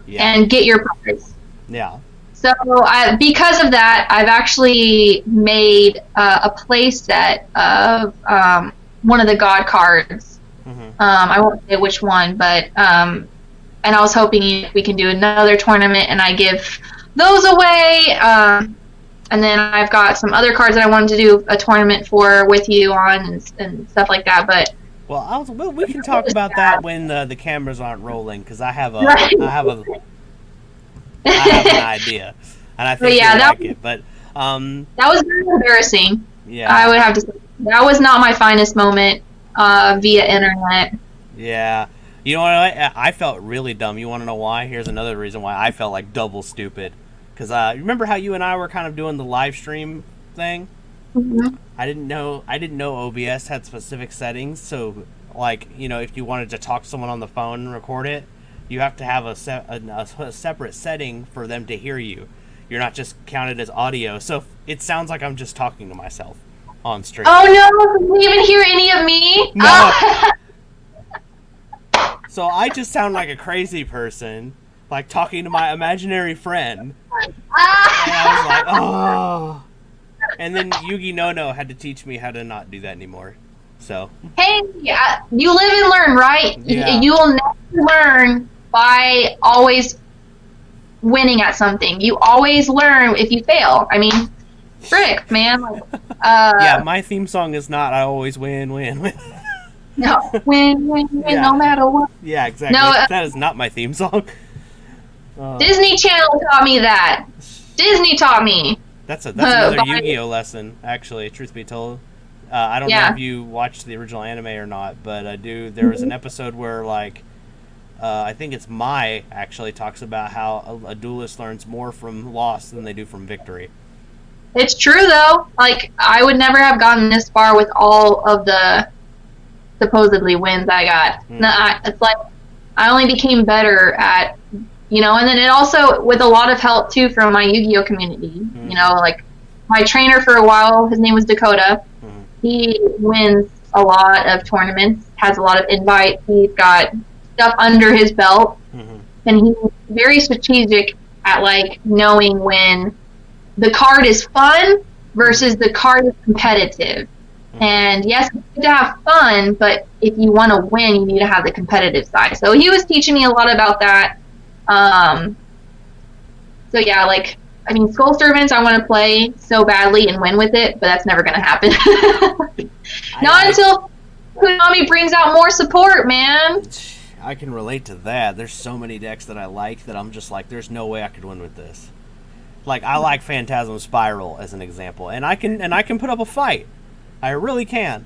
Yeah. And get your prize. Yeah. So because of that, I've actually made a play set of one of the God cards. I won't say which one, but and I was hoping we can do another tournament and I give those away. And then I've got some other cards that I wanted to do a tournament for with you on and stuff like that. But we can talk about that when the cameras aren't rolling, because I have an idea, and I think you'll like it. But that was very embarrassing. Yeah, I would have to say that was not my finest moment via internet. Yeah, you know what? I felt really dumb. You want to know why? Here's another reason why I felt like double stupid. Because remember how you and I were kind of doing the live stream thing? I didn't know OBS had specific settings. So, like, if you wanted to talk to someone on the phone and record it, you have to have a separate setting for them to hear you. You're not just counted as audio. So it sounds like I'm just talking to myself on stream. Oh no! Can you even hear any of me? No. So I just sound like a crazy person, like talking to my imaginary friend. And I was like, oh. And then Yugi No had to teach me how to not do that anymore. So. Hey, you live and learn, right? Yeah. You will never learn by always winning at something. You always learn if you fail. I mean, frick, man. Yeah, my theme song is not "I always win, win, win." No, win, Yeah. no matter what. Yeah, exactly. No, that is not my theme song. Disney Channel taught me that. Disney taught me. That's another Yu-Gi-Oh lesson, actually. Truth be told, I don't know if you watched the original anime or not, but I do. There was an episode where, like, I think it's Mai actually talks about how a duelist learns more from loss than they do from victory. It's true though. Like, I would never have gotten this far with all of the supposedly wins I got. It's like I only became better at, and then it also with a lot of help too from my Yu-Gi-Oh community. Like my trainer for a while, his name was Dakota. He wins a lot of tournaments, has a lot of invites. He's got stuff under his belt, and he's very strategic at like knowing when the card is fun versus the card is competitive. And yes, it's good to have fun, but if you want to win, you need to have the competitive side. So he was teaching me a lot about that. So yeah, like, I mean, Skull Servants, I want to play so badly and win with it, but that's never going to happen. Not until Konami brings out more support, man. I can relate to that. There's so many decks that I like that I'm just like, there's no way I could win with this. Like, I like Phantasm Spiral as an example, and I can put up a fight. I really can.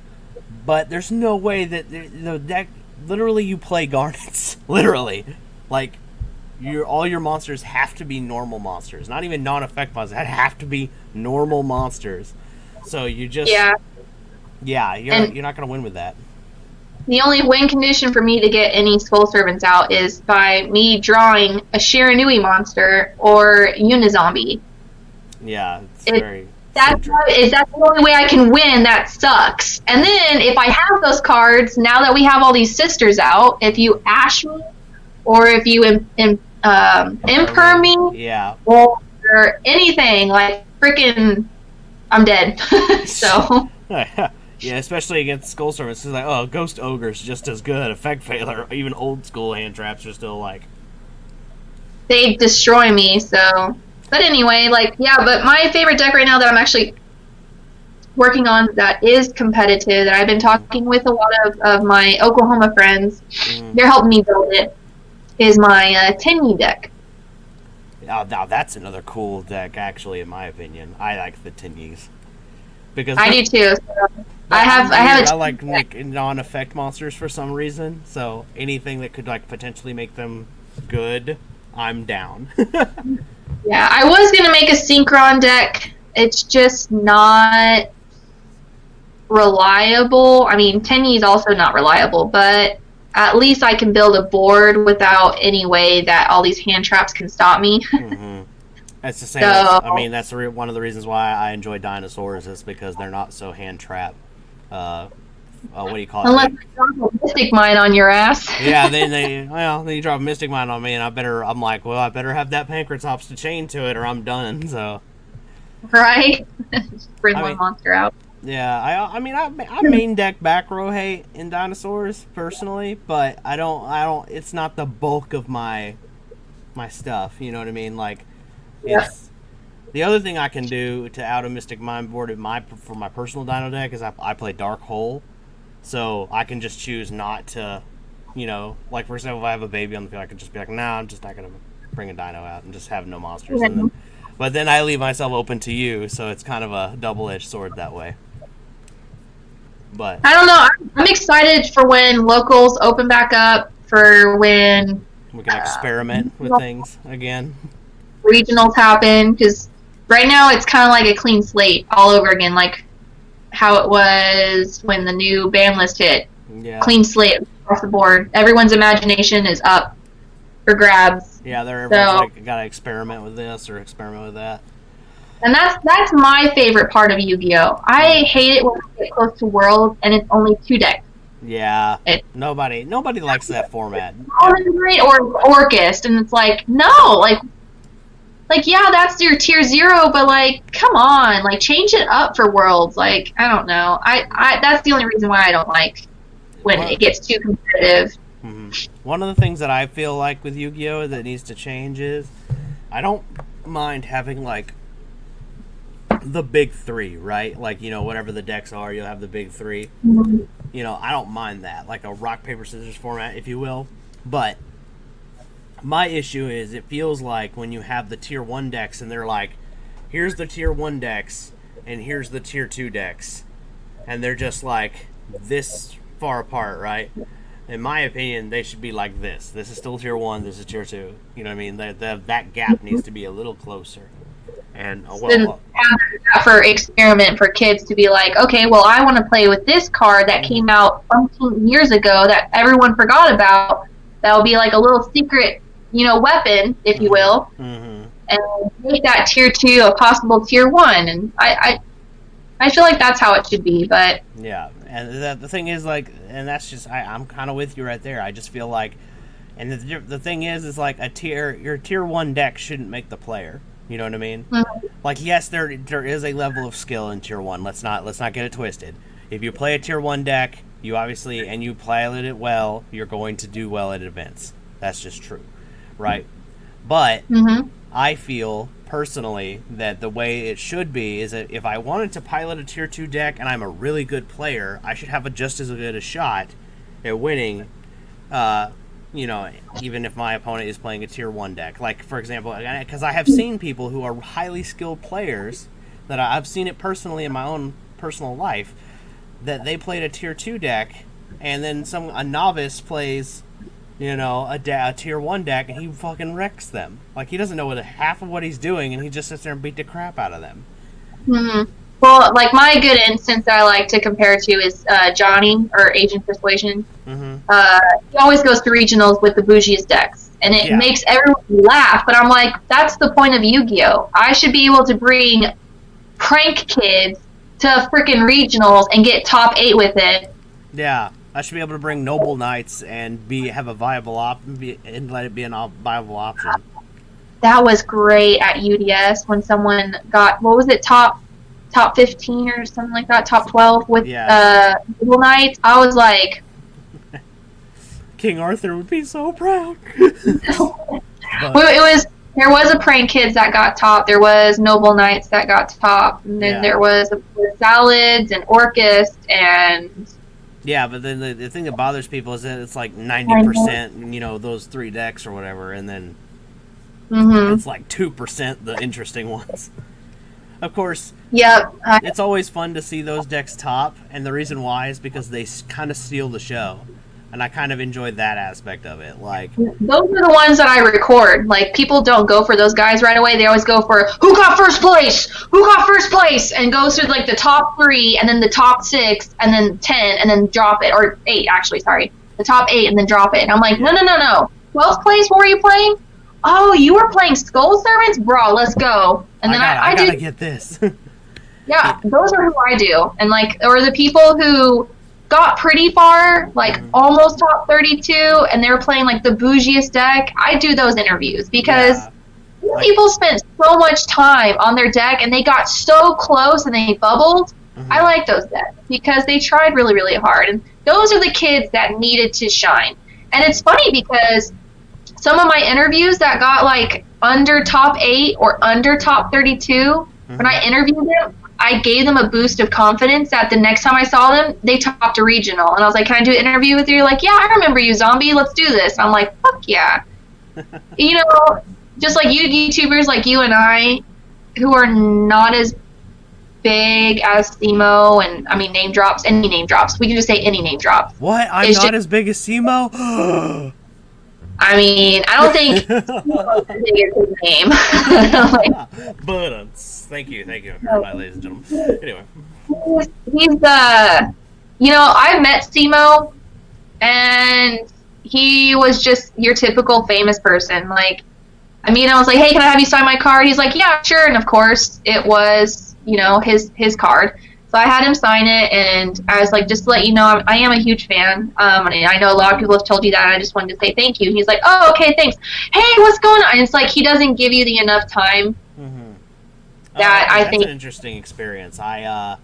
But there's no way that the deck, literally you play Garnets. Literally. Like, all your monsters have to be normal monsters. Not even non-effect monsters. They have to be normal monsters. So you just... Yeah, you're not going to win with that. The only win condition for me to get any Skull Servants out is by me drawing a Shiranui monster or Unizombie. Yeah, it's that's the only way I can win. That sucks. And then if I have those cards, now that we have all these sisters out, if you ash me or if you imper me, or anything, like freaking, I'm dead. So. Yeah, especially against Skull Servants. It's like, oh, Ghost Ogre's just as good. Effect Failure, even old school hand traps are still like... They destroy me, so... But anyway, like, yeah, but my favorite deck right now that I'm actually working on that is competitive, that I've been talking with a lot of my Oklahoma friends, they're helping me build it, is my Tenyi deck. Now that's another cool deck, actually, in my opinion. I like the Tenyis. Because I do too. So I like non-effect monsters for some reason, so anything that could like potentially make them good, I'm down. Yeah, I was gonna make a Synchron deck. It's just not reliable. I mean, Tenyi is also not reliable, but at least I can build a board without any way that all these hand traps can stop me. That's the same. I mean, that's one of the reasons why I enjoy dinosaurs is because they're not so hand trap. What do you call it? Unless you drop a Mystic Mine on your ass. Yeah, then you drop a Mystic Mine on me, and I better have that Pancratops to chain to it, or I'm done. So. Right. Just bring one monster out. Yeah, I mean, I main deck back Rohei in dinosaurs personally, but I don't. It's not the bulk of my stuff. You know what I mean? Like. It's the other thing I can do to out a Mystic Mind board for my personal dino deck is I play Dark Hole, so I can just choose not to, like for example, if I have a baby on the field, I can just be like, nah, I'm just not gonna bring a dino out and just have no monsters. But then I leave myself open to you, so it's kind of a double-edged sword that way. But I don't know. I'm excited for when locals open back up, for when we can experiment with things again. Regionals happen, because right now it's kind of like a clean slate all over again. Like how it was when the new ban list hit. Yeah. Clean slate across the board. Everyone's imagination is up for grabs. Yeah, everyone's like, gotta experiment with this or experiment with that. And that's my favorite part of Yu-Gi-Oh! I hate it when we get close to Worlds and it's only 2 decks. Yeah. Nobody likes that format. Or Orchest, and it's like, no, like yeah, that's your tier 0, but like, come on, like change it up for Worlds. Like, I don't know. I that's the only reason why I don't like when it gets too competitive. Mm-hmm. One of the things that I feel like with Yu-Gi-Oh! That needs to change is I don't mind having like the big 3, right? Like, whatever the decks are, you'll have the big 3. Mm-hmm. I don't mind that, like a rock paper scissors format, if you will. But my issue is it feels like when you have the tier 1 decks and they're like, here's the tier 1 decks and here's the tier 2 decks, and they're just like this far apart, right? In my opinion, they should be like this. This is still tier 1, this is tier 2. You know what I mean? That gap needs to be a little closer. And for experiment for kids to be like, okay, well, I want to play with this card that came out 15 years ago that everyone forgot about. That'll be like a little secret, weapon, if you will, and make that tier 2 a possible tier 1. And I feel like that's how it should be. But yeah, and the thing is, like, and that's just I'm kind of with you right there. I just feel like, and the thing is like your tier 1 deck shouldn't make the player. You know what I mean? Mm-hmm. Like, yes, there is a level of skill in tier 1. Let's not get it twisted. If you play a tier 1 deck, you obviously, and you pilot it well, you're going to do well at events. That's just true, right? But I feel personally that the way it should be is that if I wanted to pilot a tier 2 deck and I'm a really good player, I should have just as good a shot at winning. Even if my opponent is playing a tier 1 deck. Like, for example, because I have seen people who are highly skilled players, that I've seen it personally in my own personal life, that they played a tier 2 deck, and then a novice plays, a tier 1 deck, and he fucking wrecks them. Like, he doesn't know half of what he's doing, and he just sits there and beat the crap out of them. Mm-hmm. Well, like, my good instance I like to compare to is Johnny, or Agent Persuasion. Mm-hmm. He always goes to regionals with the bougiest decks, and it makes everyone laugh, but I'm like, that's the point of Yu-Gi-Oh! I should be able to bring prank kids to freaking regionals and get top 8 with it. Yeah, I should be able to bring Noble Knights and have a viable and let it be a viable option. That was great at UDS when someone got, what was it, top 15 or something like that, top 12 with Noble Knights. I was like, King Arthur would be so proud. There was a prank kids that got top. There was Noble Knights that got top, and then there was Salads and Orchest and. Yeah, but then the thing that bothers people is that it's like 90%, those 3 decks or whatever, and then it's like 2% the interesting ones. Of course, it's always fun to see those decks top, and the reason why is because they kind of steal the show. And I kind of enjoyed that aspect of it. Like, those are the ones that I record. Like, people don't go for those guys right away. They always go for who got first place, and goes through like the top 3, and then the top 6, and then 10, and then drop it, or 8 actually. Sorry, the top 8, and then drop it. And I'm like, no. 12th place. What were you playing? Oh, you were playing Skull Servants, bro. Let's go. And then I gotta get this. Yeah, those are who I do, and like, or the people who got pretty far, like almost top 32, and they were playing like the bougiest deck. I do those interviews because people spent so much time on their deck and they got so close and they bubbled. I like those decks because they tried really, really hard, and those are the kids that needed to shine. And it's funny because some of my interviews that got like under top 8 or under top 32, when I interviewed them, I gave them a boost of confidence that the next time I saw them, they topped a regional. And I was like, can I do an interview with you? Like, yeah, I remember you, Zombie. Let's do this. And I'm like, fuck yeah. Just like YouTubers like you and I, who are not as big as Cimooo, and I mean, any name drops. We can just say any name drop. What? I'm not as big as Cimooo? I mean, I don't think Cimooo's as big as his name. But thank you, ladies and gentlemen. Anyway. He's the, I've met Cimooo, and he was just your typical famous person. Like, I mean, I was like, hey, can I have you sign my card? He's like, yeah, sure. And of course, it was, his card. So I had him sign it, and I was like, just to let you know, I am a huge fan. And I know a lot of people have told you that, and I just wanted to say thank you. And he's like, oh, okay, thanks. Hey, what's going on? And it's like he doesn't give you the enough time that I think. That's an interesting experience. I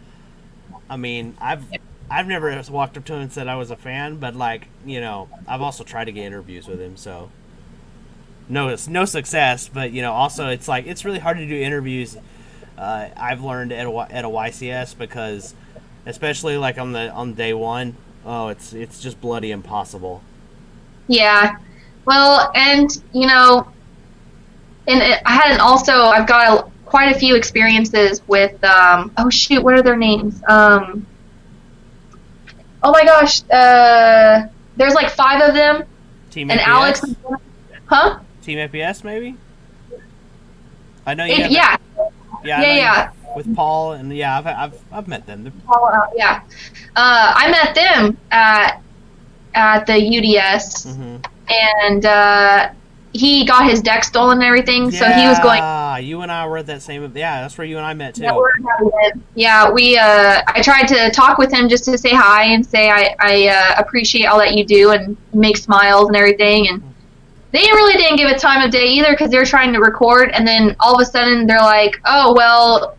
mean, I've never walked up to him and said I was a fan, but like, I've also tried to get interviews with him, so no success. But also it's like it's really hard to do interviews. I've learned at a YCS because, especially like on day one, it's just bloody impossible. Yeah, well, and I've got quite a few experiences with oh shoot, what are their names? Oh my gosh, there's like 5 of them. Team and APS? Alex, huh? Team APS maybe. I know you. Yeah. Yeah. With Paul and I've met them. Yeah, I met them at the UDS, and he got his deck stolen and everything, so he was going. You and I were at that same. Yeah, that's where you and I met too. I tried to talk with him just to say hi and say I appreciate all that you do and make smiles and everything, and they really didn't give it time of day either because they were trying to record, and then all of a sudden they're like, oh, well,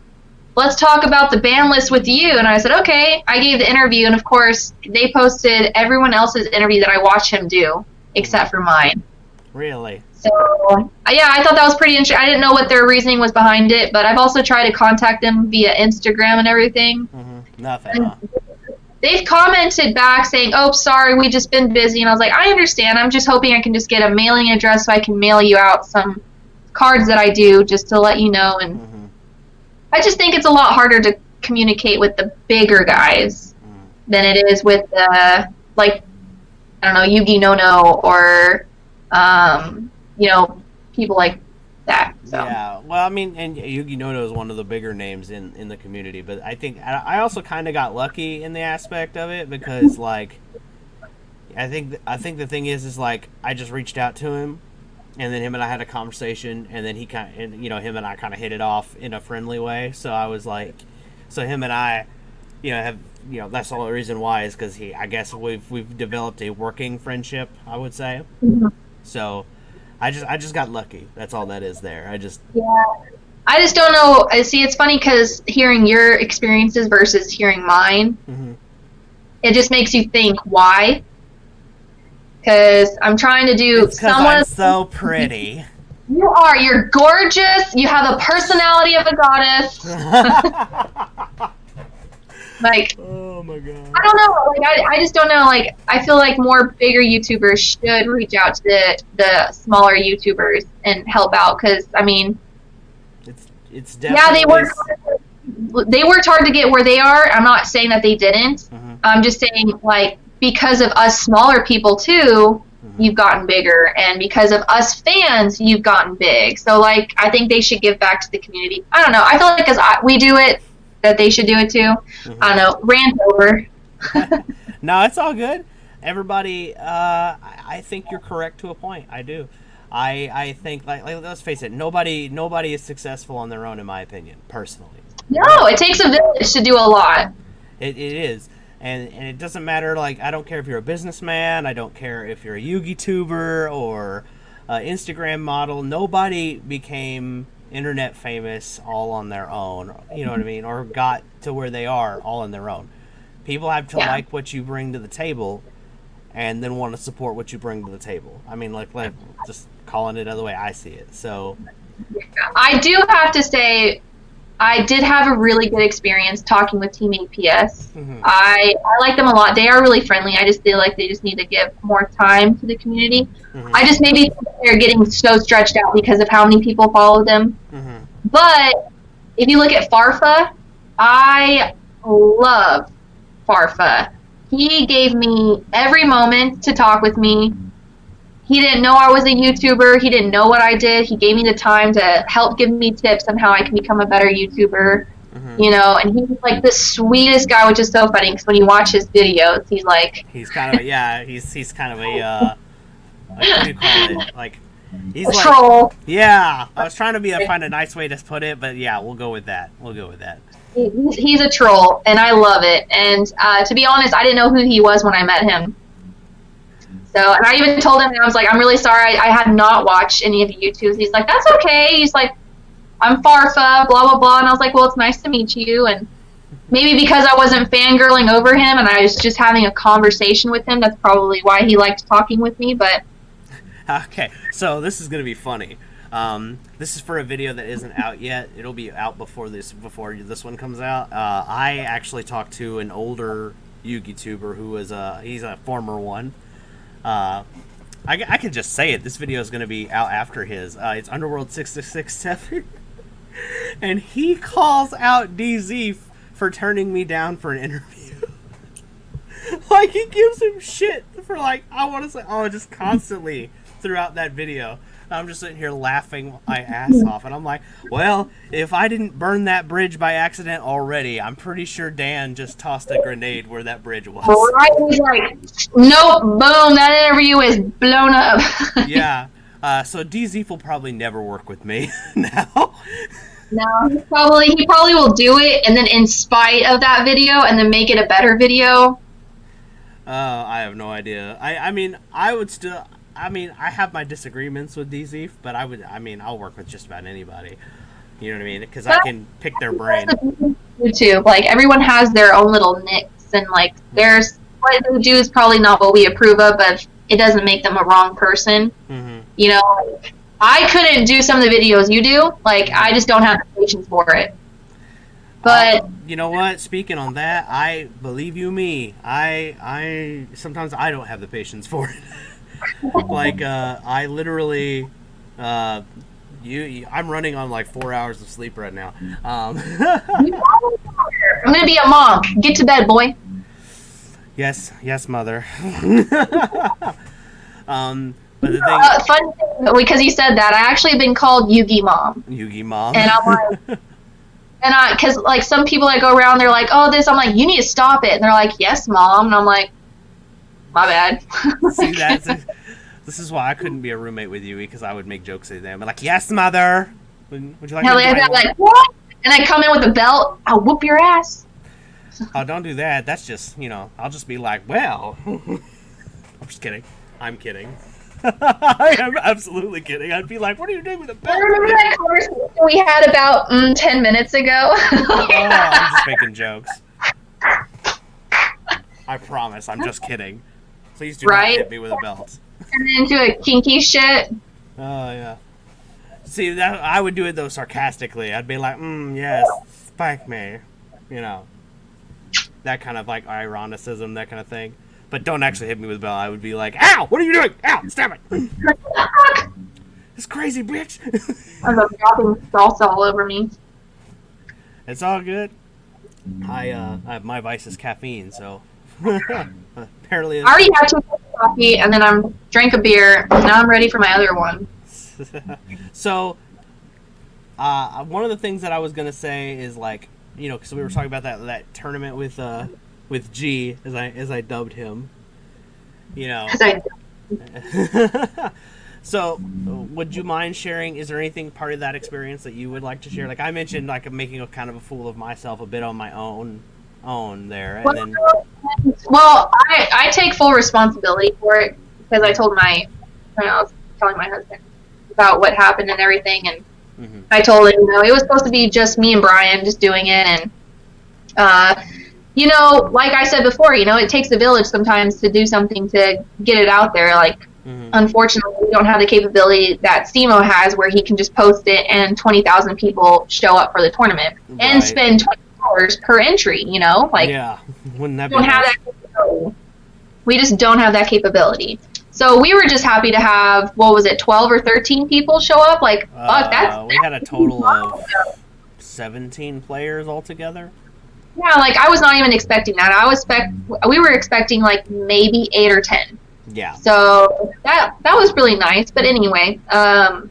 let's talk about the ban list with you. And I said, okay. I gave the interview, and of course they posted everyone else's interview that I watched him do except for mine. Really? So, yeah, I thought that was pretty interesting. I didn't know what their reasoning was behind it, but I've also tried to contact them via Instagram and everything. Nothing, huh? They've commented back saying, oh, sorry, we've just been busy. And I was like, I understand. I'm just hoping I can just get a mailing address so I can mail you out some cards that I do just to let you know. And I just think it's a lot harder to communicate with the bigger guys than it is with the, like, I don't know, yugioh or, people like that. So. Yeah, well, I mean, and yugioh is one of the bigger names in the community, but I think I also kind of got lucky in the aspect of it because, like, I think the thing is like I just reached out to him, and then him and I had a conversation, and then him and I kind of hit it off in a friendly way. So I was like, so him and I, have that's the only reason why is because I guess we've developed a working friendship, I would say. So. I just got lucky. That's all that is there. I just don't know. See, it's funny because hearing your experiences versus hearing mine, it just makes you think why. Because I'm trying to do someone. I'm so pretty. You are. You're gorgeous. You have the personality of a goddess. Like, oh my god. I don't know. Like, I just don't know. Like, I feel like more bigger YouTubers should reach out to the smaller YouTubers and help out. Because I mean, it's definitely they worked hard to get where they are. I'm not saying that they didn't. I'm just saying, like, because of us smaller people too, you've gotten bigger, and because of us fans, you've gotten big. So, like, I think they should give back to the community. I don't know. I feel like because we do it, that they should do it too. I don't know. Rant over. No, it's all good. Everybody, I think you're correct to a point. I do. I think, like let's face it, nobody is successful on their own, in my opinion, personally. No, it takes a village to do a lot. It is. And it doesn't matter, like, I don't care if you're a businessman, I don't care if you're a YouTuber or Instagram model. Nobody became internet famous all on their own, you know what I mean, or got to where they are all on their own. People have to like what you bring to the table and then want to support what you bring to the table. I mean, like just calling it the way I see it. So I do have to say, I did have a really good experience talking with Team APS. I like them a lot. They are really friendly. I just feel like they just need to give more time to the community. I just maybe think they're getting so stretched out because of how many people follow them. But if you look at Farfa, I love Farfa. He gave me every moment to talk with me. He didn't know I was a YouTuber. He didn't know what I did. He gave me the time to help give me tips on how I can become a better YouTuber. You know, and he's like the sweetest guy, which is so funny because when you watch his videos, he's like... He's kind of a, he's kind of a, like, what do you call it? Like, he's a like... troll. Yeah, I was trying to find a nice way to put it, but yeah, we'll go with that. He's a troll, and I love it. And to be honest, I didn't know who he was when I met him. So, and I even told him, and I was like, I'm really sorry, I had not watched any of the YouTubes. He's like, that's okay. He's like, I'm Farfa, blah, blah, blah. And I was like, well, it's nice to meet you. And maybe because I wasn't fangirling over him and I was just having a conversation with him, that's probably why he liked talking with me, but... Okay, so this is going to be funny. This is for a video that isn't out yet. It'll be out before this one comes out. I actually talked to an older YouTuber who was he's a former one. I can just say it. This video is going to be out after his. It's Underworld 666 and he calls out DZ for turning me down for an interview. Like, he gives him shit for, like, I want to say, just constantly throughout that video. I'm just sitting here laughing my ass off, and I'm like, well, if I didn't burn that bridge by accident already, I'm pretty sure Dan just tossed a grenade where that bridge was. Right, he's like, nope, boom, that interview is blown up. Yeah, so DZ will probably never work with me now. No, he probably will do it, and then in spite of that video, and then make it a better video. I have no idea. I mean, I would still... I mean, I have my disagreements with DZ, but I'll work with just about anybody. You know what I mean? Because I can pick their brain. YouTube, like, everyone has their own little nicks, and, like, there's... What they do is probably not what we approve of, but it doesn't make them a wrong person. Mm-hmm. You know, like, I couldn't do some of the videos you do. Like, I just don't have the patience for it. But you know what? Speaking on that, I believe you me. I sometimes I don't have the patience for it. Like, I literally, I'm running on like 4 hours of sleep right now. I'm gonna be a mom. Get to bed, boy. Yes, mother. But the thing, fun thing, because you said that, I actually have been called Yugi Mom. Yugi Mom. And I'm like, because like some people that go around, they're like, oh, this. I'm like, you need to stop it. And they're like, yes, Mom. And I'm like, my bad. See, this is why I couldn't be a roommate with you, because I would make jokes at them. Like, yes, mother. Would you like? They're like, what? And I come in with a belt. I'll whoop your ass. Oh, don't do that. That's just, I'll just be like, well. I'm just kidding. I'm kidding. I am absolutely kidding. I'd be like, what are you doing with a belt? Remember that conversation we had about 10 minutes ago? I'm just making jokes. I promise. I'm just kidding. Please do not hit me with a belt. Turn into a kinky shit. Oh, yeah. See, that I would do it, though, sarcastically. I'd be like, yes, spank me. That kind of, like, ironicism, that kind of thing. But don't actually hit me with a belt. I would be like, ow! What are you doing? Ow! Stop it! It's crazy, bitch! I'm dropping salsa all over me. It's all good. My vice is caffeine, so... Apparently... I already had 2 cups of coffee, and then I drank a beer, and now I'm ready for my other one. So, one of the things that I was going to say is, like, because we were talking about that tournament with G, as I dubbed him, So, would you mind sharing? Is there anything part of that experience that you would like to share? Like I mentioned, like I'm making a kind of a fool of myself a bit on my own there, and then. Well, I take full responsibility for it because I was telling my husband about what happened and everything, and I told him, it was supposed to be just me and Brian just doing it, and like I said before, it takes a village sometimes to do something to get it out there. Like, unfortunately, we don't have the capability that Cimooo has where he can just post it and 20,000 people show up for the tournament and spend $20 per entry, Like, yeah. Wouldn't that be don't have that capability. We just don't have that capability. So we were just happy to have, 12 or 13 people show up? Like, fuck, we had a total of 17 players altogether. Yeah, like, I was not even expecting that. We were expecting, like, maybe 8 or 10. Yeah. So that was really nice. But anyway, I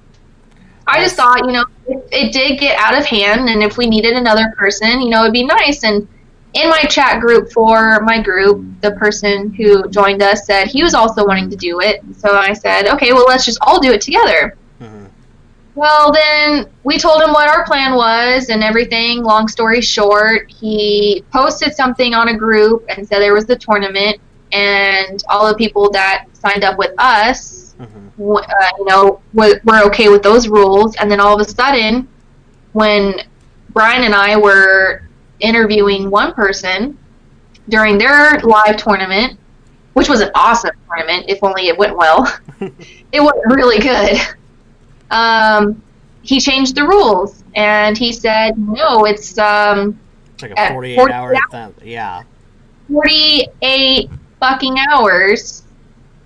I just thought, it did get out of hand, and if we needed another person, it'd be nice. And in my chat group for my group, the person who joined us said he was also wanting to do it. So I said, okay, well, let's just all do it together. Mm-hmm. Well, then we told him what our plan was and everything. Long story short, he posted something on a group and said there was the tournament, and all the people that signed up with us, were okay with those rules. And then all of a sudden, when Brian and I were interviewing one person during their live tournament, which was an awesome tournament, if only it went well. It went really good. He changed the rules, and he said, no, it's like a 48 hour thing. Yeah. 48 fucking hours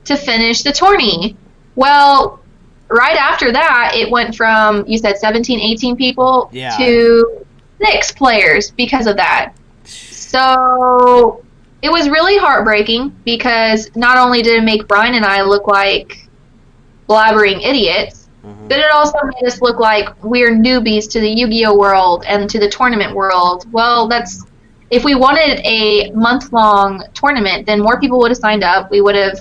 to finish the tourney. Well, right after that, it went from, you said 17, 18 people to 6 players because of that. So it was really heartbreaking because not only did it make Brian and I look like blabbering idiots, but it also made us look like we're newbies to the Yu-Gi-Oh world and to the tournament world. Well, if we wanted a month-long tournament, then more people would have signed up. We would have,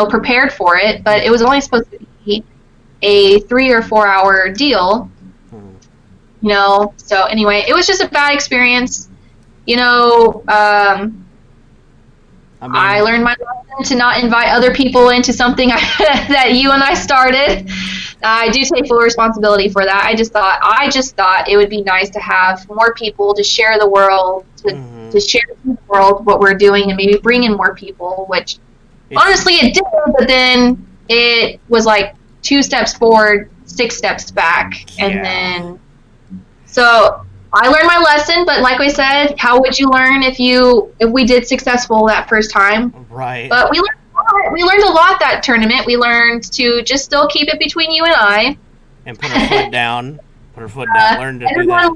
prepared for it, but it was only supposed to be a 3 or 4 hour deal. So anyway, it was just a bad experience. I learned my lesson to not invite other people into something that you and I started. I do take full responsibility for that. I just thought it would be nice to have more people to share the world, to share the world what we're doing, and maybe bring in more people, which honestly it did, but then it was like 2 steps forward, 6 steps back, and then so I learned my lesson. But like I said, how would you learn if we did successful that first time? Right. But we learned a lot that tournament. We learned to just still keep it between you and I, and put our foot down. Learn to do that.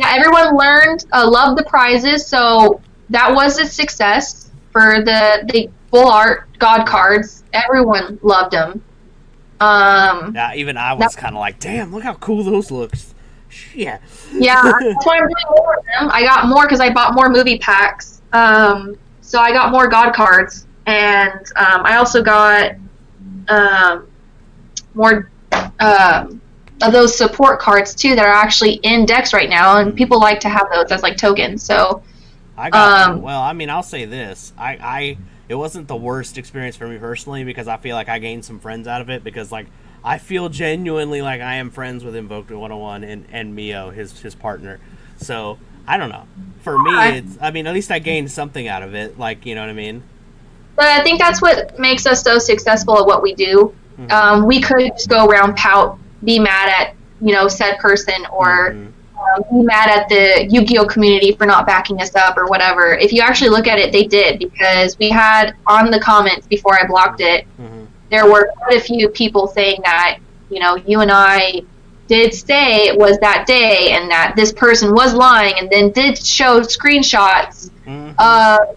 Everyone learned, loved the prizes, so that was a success for the full art God cards. Everyone loved them. Even I was kind of like, damn, look how cool those looks. Yeah. Yeah, that's why I'm doing more of them. I got more because I bought more movie packs. So I got more God cards, and I also got more of those support cards too that are actually in decks right now, and people like to have those as like tokens. So I got I'll say this. It wasn't the worst experience for me personally because I feel like I gained some friends out of it because I feel genuinely like I am friends with Invoked 101 and Mio, his partner. So I don't know. For me, at least I gained something out of it. You know what I mean? But I think that's what makes us so successful at what we do. Mm-hmm. We could just go around, pout, be mad at said person, or be mad at the Yu-Gi-Oh community for not backing us up or whatever. If you actually look at it, they did, because we had on the comments before I blocked it. Mm-hmm. There were quite a few people saying that, you and I did say it was that day and that this person was lying, and then did show screenshots of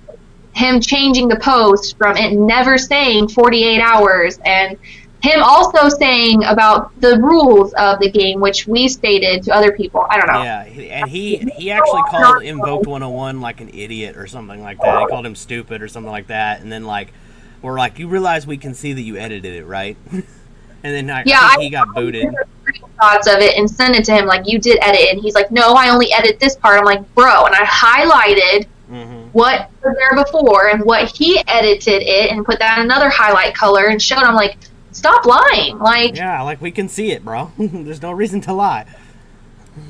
him changing the post from it never saying 48 hours, and him also saying about the rules of the game, which we stated to other people. I don't know. Yeah, and he actually called Invoked 101 like an idiot or something like that. He called him stupid or something like that, and then we're like, you realize we can see that you edited it, right? And then I think he got booted. Thoughts of it and sent it to him like, you did edit it, and he's like, no, I only edit this part. I'm like, bro, and I highlighted what was there before and what he edited it, and put that in another highlight color and showed him, like, stop lying. We can see it, bro. There's no reason to lie.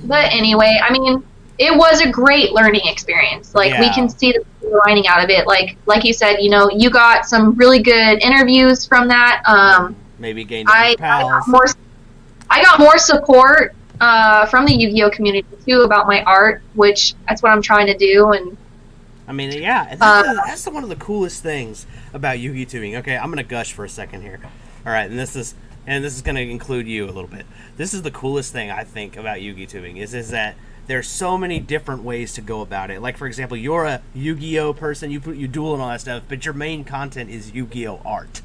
But anyway, it was a great learning experience. We can see the lining out of it. Like you said, you got some really good interviews from that. Maybe gained pals. I got more support from the Yu-Gi-Oh community too about my art, which that's what I'm trying to do. And that's one of the coolest things about Yu-Gi tubing. Okay, I'm gonna gush for a second here. All right, and this is gonna include you a little bit. This is the coolest thing I think about Yu-Gi tubing is that there's so many different ways to go about it. Like, for example, you're a Yu-Gi-Oh person, you duel and all that stuff, but your main content is Yu-Gi-Oh art.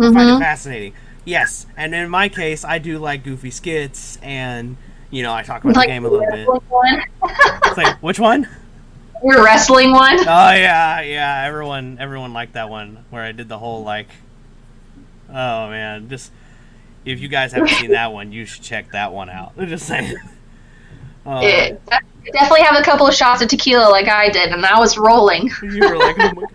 I find it fascinating Yes, and in my case, I do like goofy skits, and I talk about the Like game a the little bit. wrestling one. It's like, which one? Your wrestling one. Oh yeah. Everyone liked that one where I did the whole like. Oh man, just if you guys haven't seen that one, you should check that one out. I'm just saying. Definitely have a couple of shots of tequila like I did, and I was rolling. You were like, oh my God.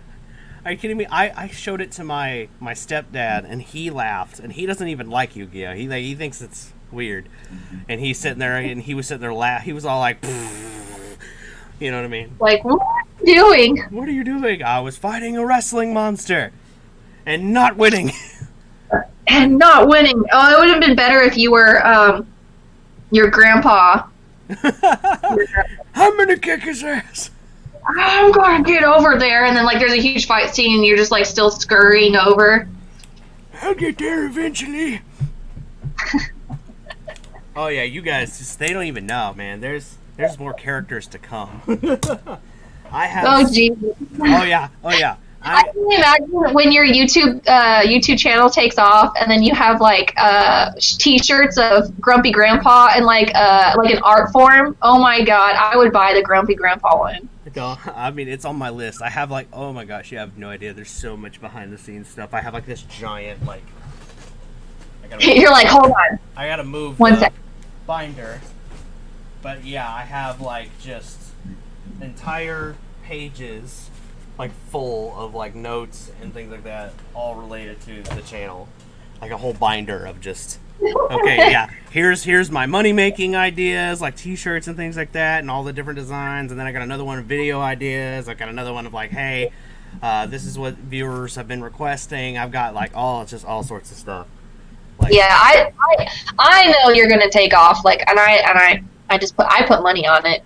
Are you kidding me? I showed it to my stepdad, and he laughed, and he doesn't even like Yu-Gi-Oh. He thinks it's weird, and he's sitting there, and he was sitting there he was all like, you know what I mean? Like, what are you doing? What are you doing? I was fighting a wrestling monster, and not winning. And not winning. Oh, it would have been better if you were your grandpa. I'm gonna kick his ass. I'm gonna get over there, and then like there's a huge fight scene, and you're just like still scurrying over. I'll get there eventually. Oh yeah, you guys they don't even know, man. There's more characters to come. I have. Oh Jesus. Oh yeah. I can imagine when your YouTube channel takes off, and then you have like T-shirts of Grumpy Grandpa and like an art form. Oh my God, I would buy the Grumpy Grandpa one. No, I mean it's on my list. I have like, oh my gosh, you have no idea. There's so much behind the scenes stuff. I have like this giant like. You're like, hold on. I gotta move one the sec. binder, but yeah, I have like just entire pages like full of like notes and things like that, all related to the channel. Like a whole binder of just okay, yeah. Here's my money making ideas, like T-shirts and things like that, and all the different designs. And then I got another one of video ideas. I got another one of like, hey, this is what viewers have been requesting. I've got like it's just all sorts of stuff. Like, yeah, I know you're gonna take off. Like, and I put money on it.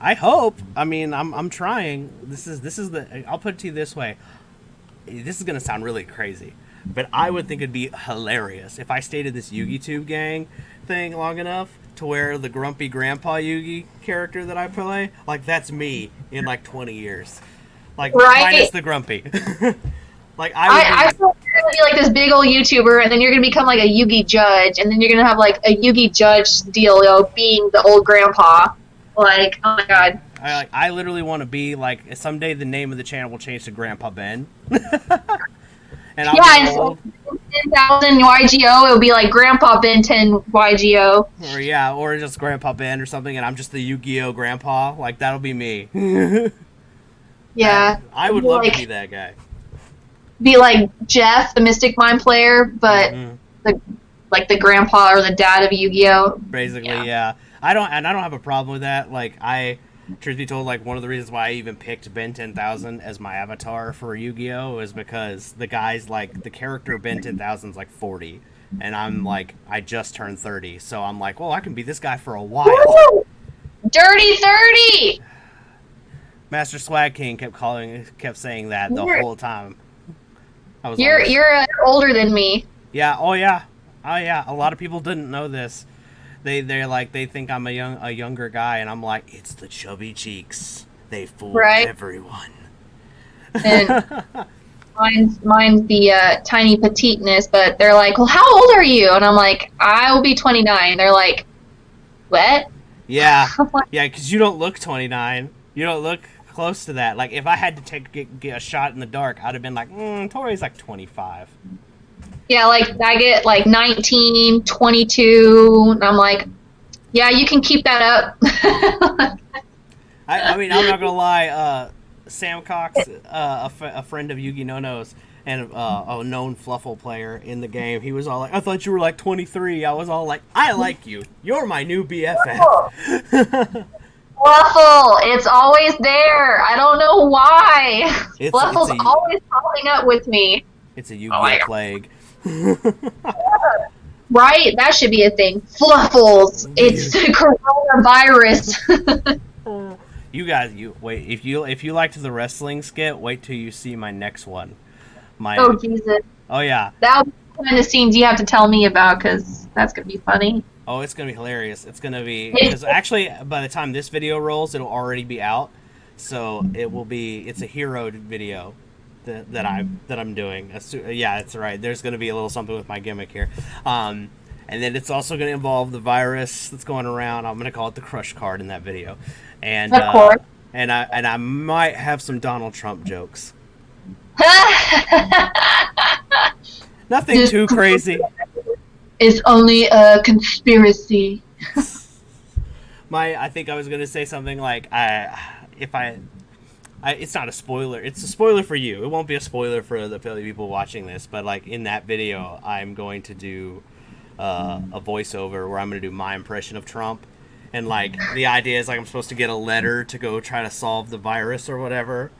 I hope. I mean, I'm trying. This is the. I'll put it to you this way. This is gonna sound really crazy, but I would think it'd be hilarious if I stayed in this YugiTube gang thing long enough to where the grumpy grandpa Yugi character that I play, like that's me in like 20 years, like minus the grumpy. Like I feel like you're gonna be like this big old YouTuber, and then you're gonna become like a Yugi judge, and then you're gonna have like a Yugi judge deal, being the old grandpa. Like, oh my God. I literally want to be like someday the name of the channel will change to Grandpa Ben. And I'll so 10,000 YGO, it would be like Grandpa Ben 10 YGO. Or just Grandpa Ben or something, and I'm just the Yu-Gi-Oh Grandpa. Like that'll be me. Yeah. I would love to be that guy. Be like Jeff, the Mystic Mind player, but the grandpa or the dad of Yu-Gi-Oh. Basically, yeah. I don't have a problem with that. Like truth be told, like one of the reasons why I even picked Ben 10,000 as my avatar for Yu-Gi-Oh is because the guy's like the character Ben 10,000 is like 40, and I'm like I just turned 30, so I'm like, well, I can be this guy for a while. Woo! Dirty 30. Master Swag King kept saying that the whole time. You're older than me. Yeah. Oh yeah. A lot of people didn't know this. They think I'm a younger guy, and I'm like, it's the chubby cheeks. They fool everyone. And mine's the tiny petiteness, but they're like, well, how old are you? And I'm like, I will be 29. They're like, what? Yeah, yeah, because you don't look 29. You don't look close to that. Like if I had to get a shot in the dark, I'd have been like, Tori's like 25. Yeah, like I get like 19, 22, and I'm like, yeah, you can keep that up. I mean, I'm not gonna lie. Sam Cox, a friend of Yugi Nono's and a known Fluffle player in the game, he was all like, I thought you were like 23. I was all like, I like you. You're my new BFF. Fluffle, it's always there. I don't know why. Fluffle's always popping up with me. It's a Yu-Gi-Oh plague. Right? That should be a thing. Fluffles. It's the coronavirus. You guys, wait. If you liked the wrestling skit, wait till you see my next one. Oh Jesus. Oh yeah. That'll be one of the scenes you have to tell me about, because that's gonna be funny. Oh, it's gonna be hilarious. It's gonna be because actually by the time this video rolls, it'll already be out. So it will be. It's a hero video that I'm doing. Yeah, it's right. There's going to be a little something with my gimmick here, and then it's also going to involve the virus that's going around. I'm going to call it the crush card in that video, and I might have some Donald Trump jokes. Nothing too crazy. It's only a conspiracy. I think I was going to say something like, it's not a spoiler. It's a spoiler for you. It won't be a spoiler for the people watching this. But like in that video, I'm going to do a voiceover where I'm going to do my impression of Trump, and like the idea is like I'm supposed to get a letter to go try to solve the virus or whatever.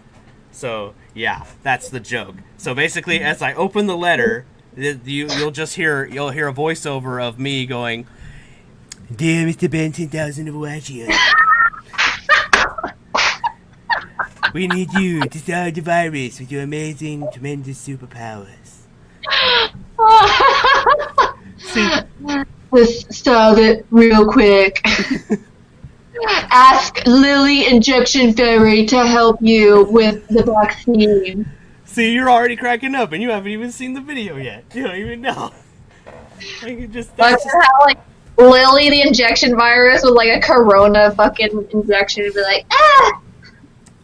So yeah, that's the joke. So basically, as I open the letter, you'll hear a voiceover of me going, "Dear Mr. Benson, 10,000 of watching. We need you to solve the virus with your amazing, tremendous superpowers." See, let's solve it real quick. Ask Lily Injection Fairy to help you with the vaccine. See, you're already cracking up, and you haven't even seen the video yet. You don't even know. How like Lily the injection virus with like a corona fucking injection and be like, ah!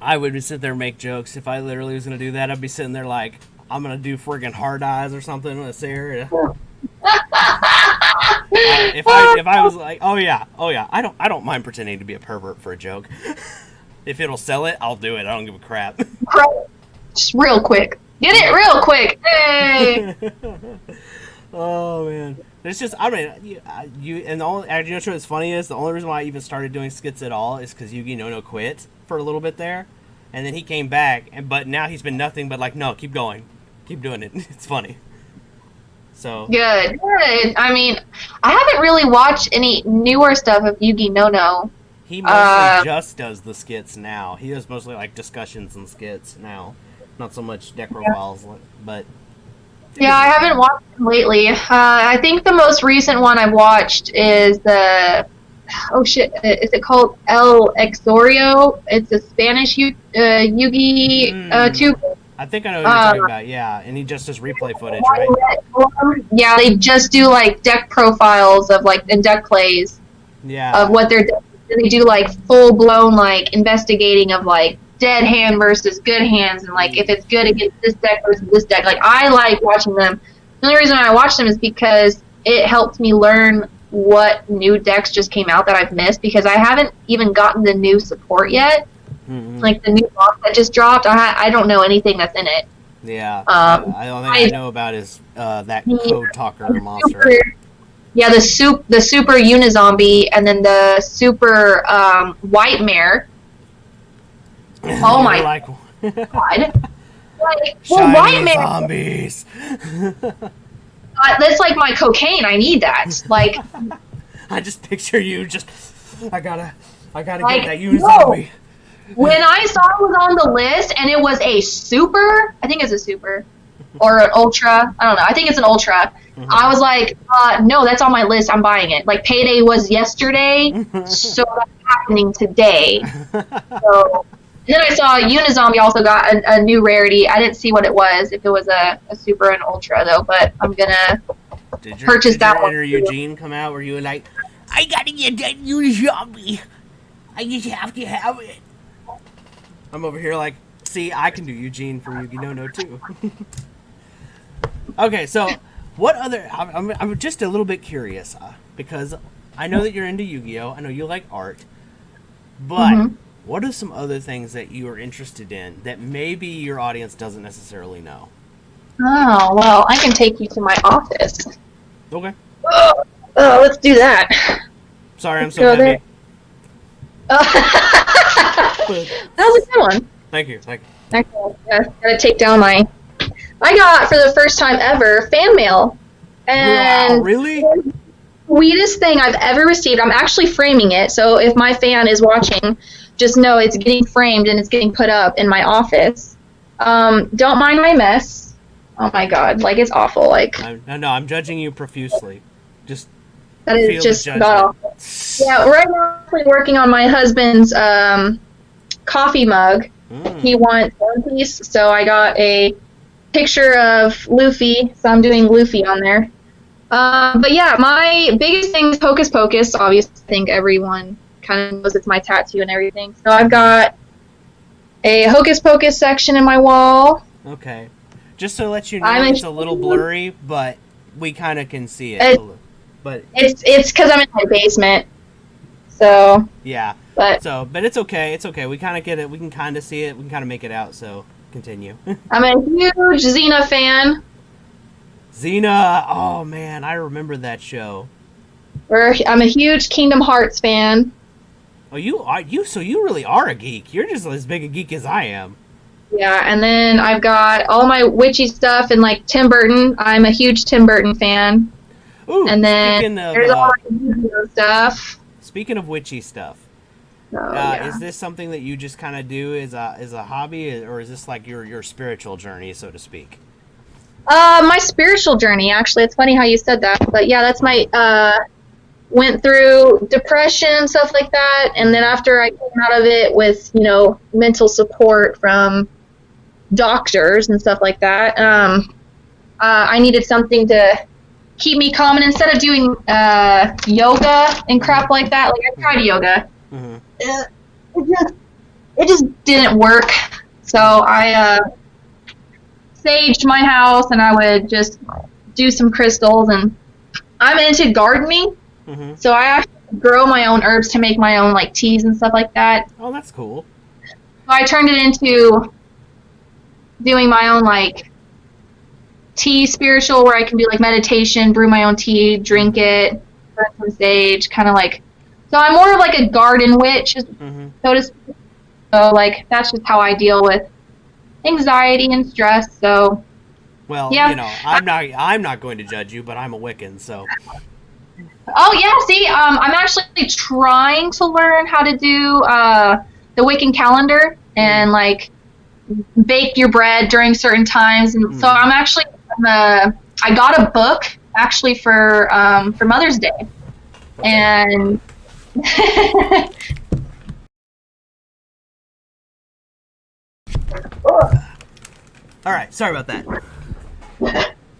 I would sit there and make jokes. If I literally was going to do that, I'd be sitting there like, I'm going to do friggin' hard eyes or something in this area. If I was like, oh yeah, I don't mind pretending to be a pervert for a joke. If it'll sell it, I'll do it. I don't give a crap. Just real quick. Get it real quick. Hey. Oh man, it's just you and the only you know what's funny is the only reason why I even started doing skits at all is because yugioh quit for a little bit there, and then he came back, but now he's been nothing but like, no, keep going, keep doing it. It's funny. So good. I mean, I haven't really watched any newer stuff of yugioh. He mostly just does the skits now. He does mostly like discussions and skits now, not so much Necrophiles, but. Yeah, I haven't watched them lately. I think the most recent one I've watched is is it called El Exorio? It's a Spanish Yugi tube. I think I know what you're talking about, yeah. And he just does replay footage, right? Yeah, they just do like deck profiles of like, and deck plays. Yeah. Of what they're doing. They do like full blown like investigating of like dead hand versus good hands, and like if it's good against this deck versus this deck. Like I like watching them. The only reason I watch them is because it helped me learn what new decks just came out that I've missed, because I haven't even gotten the new support yet. Mm-hmm. Like the new box that just dropped, I don't know anything that's in it. Yeah, the only thing I know about is that Code Talker monster. Yeah, the super Unizombie, and then the super White Mare. Oh my god! White Mare zombies. That's like my cocaine. I need that. Like, I just picture you just. I gotta like, get that No. Unizombie. When I saw it was on the list and it was a super, I think it's a super, or an ultra. I don't know. I think it's an ultra. Mm-hmm. I was like, no, that's on my list. I'm buying it. Like payday was yesterday, so that's happening today. So. Then I saw Unizombie also got a new rarity. I didn't see what it was, if it was a super and ultra though, but I'm gonna purchase that one. Did your inner Eugene come out where you were like, I gotta get that Unizombie. I just have to have it. I'm over here like, see, I can do Eugene for yugioh too. Okay, so what other? I'm just a little bit curious because I know that you're into Yu-Gi-Oh. I know you like art, but what are some other things that you are interested in that maybe your audience doesn't necessarily know? Oh well, I can take you to my office. Okay. Let's do that. Sorry, I'm so heavy. That was a good one. Thank you. Gotta take down my. I got for the first time ever fan mail, and wow, really? The sweetest thing I've ever received. I'm actually framing it, so if my fan is watching, just know it's getting framed and it's getting put up in my office. Don't mind my mess. Oh my god, like it's awful. Like no, I'm judging you profusely. Just that is just not awful. Yeah, right now I'm working on my husband's coffee mug He wants One Piece, so I got a picture of Luffy, so I'm doing Luffy on there. But yeah, my biggest thing is Hocus Pocus. Obviously, I think everyone kind of knows it's my tattoo and everything. So I've got a Hocus Pocus section in my wall. Okay. Just to let you know, it's a little blurry, but we kind of can see it. But it's because I'm in my basement. So yeah. But it's okay. It's okay. We kind of get it. We can kind of see it. We can kind of make it out. So continue. I'm a huge Xena fan. Xena. Oh man, I remember that show. I'm a huge Kingdom Hearts fan. Oh, so you really are a geek. You're just as big a geek as I am. Yeah, and then I've got all my witchy stuff and like Tim Burton. I'm a huge Tim Burton fan. Ooh, and then there's all my stuff. Speaking of witchy stuff, is this something that you just kind of do as a hobby, or is this like your spiritual journey, so to speak? My spiritual journey, actually. It's funny how you said that, but yeah, that's my went through depression, stuff like that, and then after I came out of it with mental support from doctors and stuff like that, I needed something to keep me calm, and instead of doing yoga and crap like that, like I tried yoga, it just didn't work. So I saged my house, and I would just do some crystals, and I'm into gardening, so I actually grow my own herbs to make my own like teas and stuff like that. Oh, that's cool. So I turned it into doing my own like tea spiritual, where I can do like meditation, brew my own tea, drink it, burn some sage, kind of like. So I'm more of like a garden witch, so to speak. So like that's just how I deal with anxiety and stress. So. Well, yeah. I'm not going to judge you, but I'm a Wiccan, so. Oh yeah, see, I'm actually trying to learn how to do the Wiccan calendar and like bake your bread during certain times, and so I'm actually I got a book actually for Mother's Day, and all right, sorry about that.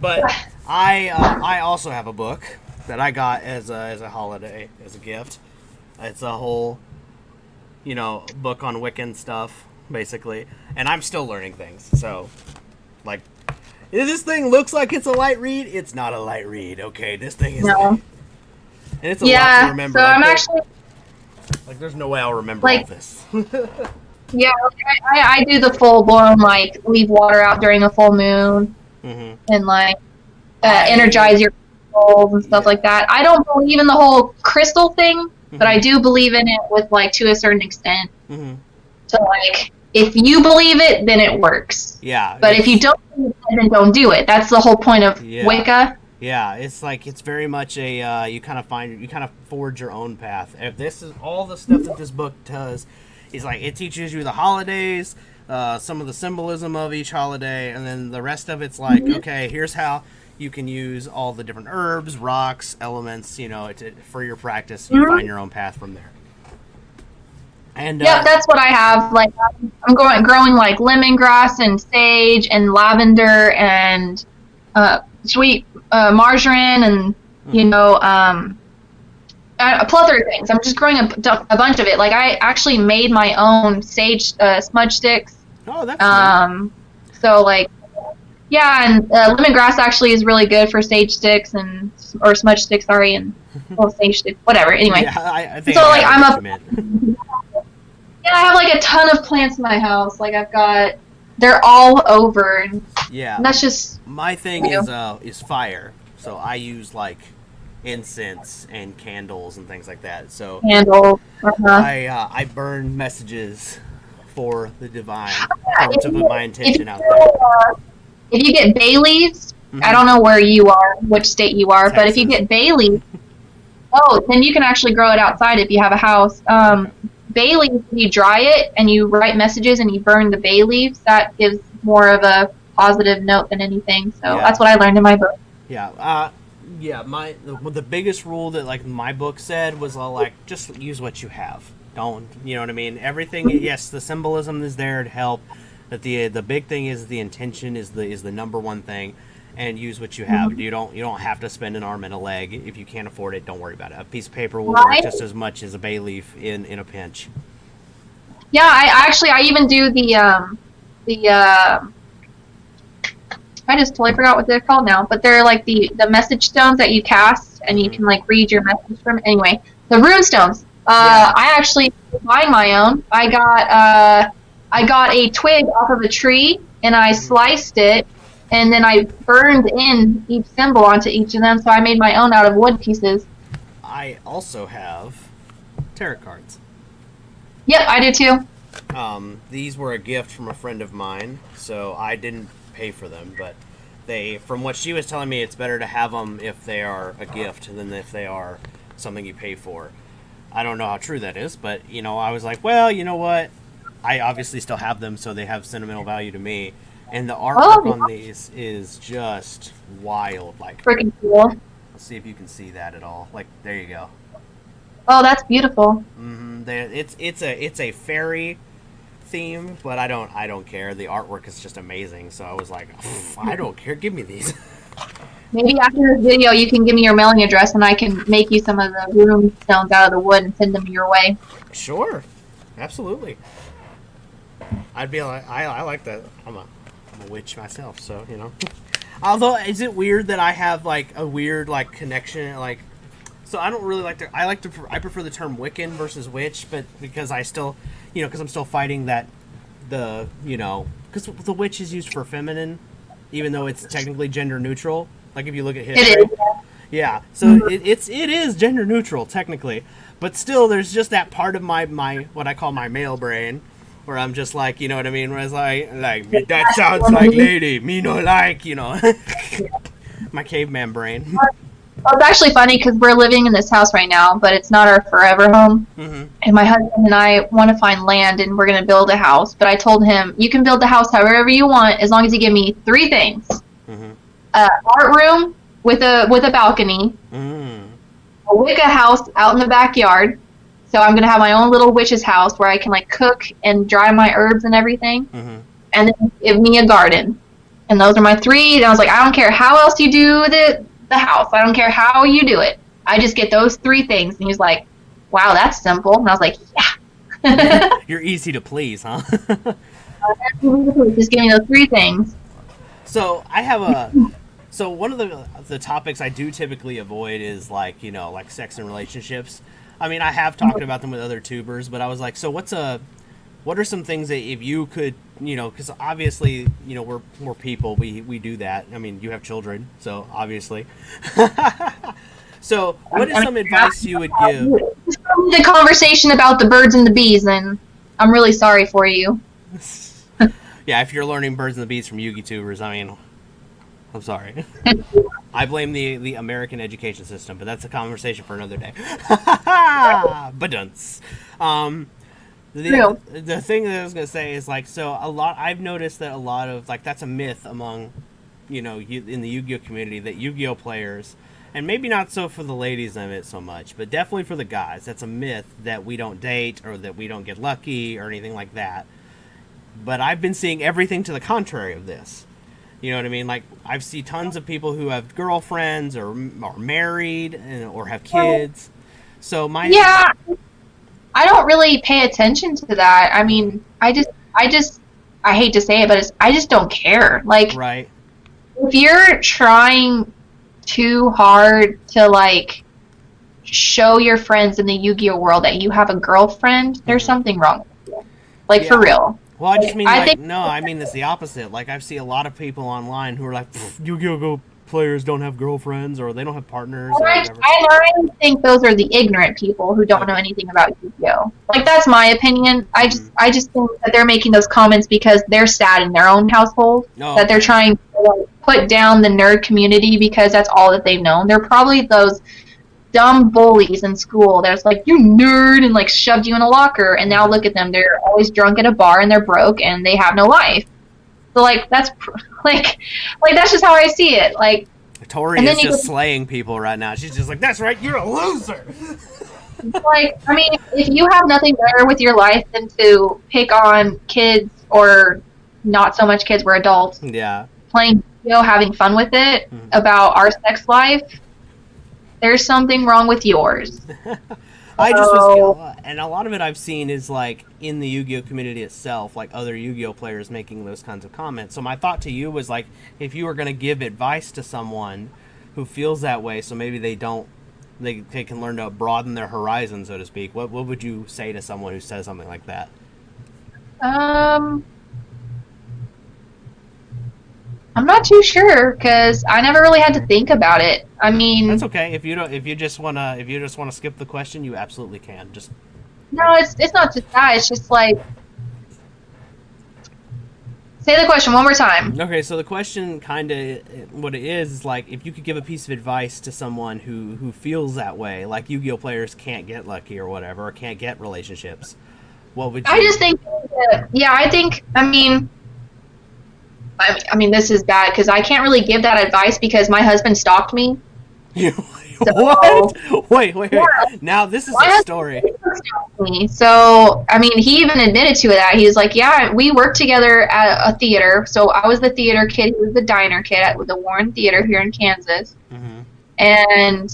But I also have a book that I got as a holiday, as a gift. It's a whole book on Wiccan stuff, basically, and I'm still learning things. So, like, this thing looks like it's a light read. It's not a light read, okay? This thing is, and it's a lot to remember. So I'm actually there's no way I'll remember all this. Yeah, I do the full blown like leave water out during a full moon, and like energize your crystals and stuff like that. I don't believe in the whole crystal thing, but I do believe in it with like to a certain extent. So like, if you believe it, then it works. Yeah. But if you don't believe it, then don't do it. That's the whole point of Wicca. Yeah, it's like it's very much a you kind of forge your own path. If this is all the stuff that this book does, is like it teaches you the holidays, some of the symbolism of each holiday, and then the rest of it's like, okay, here's how you can use all the different herbs, rocks, elements, for your practice. You find your own path from there. And that's what I have. Like I'm growing like lemongrass and sage and lavender and sweet marjoram and a plethora of things. I'm just growing a bunch of it. Like I actually made my own sage smudge sticks. Oh, that's cool. So like, yeah, and lemongrass actually is really good for sage sticks or smudge sticks. Sorry, and sage sticks, whatever. Anyway, yeah, I think so like I have like a ton of plants in my house. Like they're all over. And that's just my thing is fire. So I use like incense and candles and things like that. So candles. I burn messages for the divine to put my intention out there. If you get bay leaves, I don't know where you are, which state you are, but if you get bay leaves, then you can actually grow it outside if you have a house. Bay leaves, you dry it and you write messages and you burn the bay leaves. That gives more of a positive note than anything. So that's what I learned in my book. Yeah. The biggest rule that like my book said was like just use what you have. Don't, you know what I mean? Everything, yes, the symbolism is there to help, but the big thing is the intention is the number one thing, and use what you have. You don't have to spend an arm and a leg. If you can't afford it, don't worry about it. A piece of paper will work just as much as a bay leaf in a pinch. Yeah, I even do I just totally forgot what they're called now, but they're like the message stones that you cast and you can like read your message from. Anyway, the rune stones. I actually designed my own. I got a twig off of a tree and I sliced it and then I burned in each symbol onto each of them, so I made my own out of wood pieces. I also have tarot cards. Yep, I do too. These were a gift from a friend of mine, so I didn't pay for them, but from what she was telling me, it's better to have them if they are a gift than if they are something you pay for. I don't know how true that is, but I was like, well, you know what? I obviously still have them, so they have sentimental value to me. And the artwork on these is just wild. Like, freaking cool. Let's see if you can see that at all. Like, there you go. Oh, that's beautiful. It's a fairy theme, but I don't care. The artwork is just amazing. So I was like, I don't care. Give me these. Maybe after this video, you can give me your mailing address, and I can make you some of the rune stones out of the wood and send them your way. Sure, absolutely. I'd be like, I like that. I'm a witch myself, so Although, is it weird that I have like a weird like connection, like? So I don't really like to. I prefer the term Wiccan versus witch, but because I still, because I'm still fighting that because the witch is used for feminine, even though it's technically gender neutral. Like if you look at history, it is. Yeah. So it is gender neutral technically, but still there's just that part of my what I call my male brain, where I'm just like, you know what I mean? Where it's like that sounds like lady, me no like, my caveman brain. Well, it's actually funny because we're living in this house right now, but it's not our forever home. Mm-hmm. And my husband and I want to find land, and we're going to build a house. But I told him, you can build the house however you want, as long as you give me 3 things: art room with a balcony, a Wicca house out in the backyard. So I'm going to have my own little witch's house where I can like cook and dry my herbs and everything, and then give me a garden. And those are my 3. And I was like, I don't care how else you do the house. I don't care how you do it. I just get those 3 things. And he's like, wow, that's simple. And I was like, yeah. You're easy to please, huh? Just give me those 3 things. So I have so one of the topics I do typically avoid is like, like sex and relationships. I mean, I have talked about them with other tubers, but I was like, so what are some things that if you could, because obviously, we're people, we do that. I mean, you have children, so obviously. So what is some advice you would give? The conversation about the birds and the bees, and I'm really sorry for you. Yeah, if you're learning birds and the bees from YugiTubers, I mean, I'm sorry. I blame the American education system, but that's a conversation for another day. Badunce. The thing that I was gonna say is like, so I've noticed that a lot of like that's a myth among, in the Yu-Gi-Oh community, that Yu-Gi-Oh players, and maybe not so for the ladies of it so much, but definitely for the guys, that's a myth that we don't date or that we don't get lucky or anything like that. But I've been seeing everything to the contrary of this. You know what I mean? Like, I've seen tons of people who have girlfriends or are married or have kids. So I don't really pay attention to that. I mean, I hate to say it, but I just don't care. Like, right. If you're trying too hard to like show your friends in the Yu-Gi-Oh world that you have a girlfriend, there's something wrong with you. Like, for real. Well, I just mean, I mean it's the opposite. Like, I've seen a lot of people online who are like, Yu-Gi-Oh players don't have girlfriends or they don't have partners. Or whatever. I think those are the ignorant people who don't know anything about Yu-Gi-Oh. Like, that's my opinion. I just think that they're making those comments because they're sad in their own household. That they're trying to like, put down the nerd community because that's all that they've known. They're probably those dumb bullies in school that's like, you nerd, and like shoved you in a locker, and now look at them, they're always drunk at a bar and they're broke and they have no life. So like that's like that's just how I see it. Like, Tori is just slaying people right now. She's just like, that's right, you're a loser. Like, I mean, if you have nothing better with your life than to pick on kids, or not so much kids, we're adults, Yeah. playing video, having fun with it, Mhm. about our sex life, there's something wrong with yours. I just was, So, and a lot of it I've seen is like in the Yu-Gi-Oh community itself, like other Yu-Gi-Oh players making those kinds of comments. So my thought to you was like, if you were going to give advice to someone who feels that way, so maybe they can learn to broaden their horizon, so to speak. What would you say to someone who says something like that? um, I'm not too sure because I never really had to think about it. I That's mean, okay. If you just wanna skip the question, you absolutely can. Just no, it's not just that. It's just like, say the question one more time. okay. So the question, kind of, what it is like, if you could give a piece of advice to someone who feels that way, like Yu-Gi-Oh players can't get lucky or whatever, or can't get relationships, what would I you? just think, that, yeah, I think, I mean, this is bad because I can't really give that advice because my husband stalked me. You So, what? Wait. yeah, Now this is my a husband story. stalked me. So, I mean, he even admitted to that. He was like, "Yeah, we worked together at a theater. So I was the theater kid. He was the diner kid at the Warren Theater here in Kansas, Hmm. and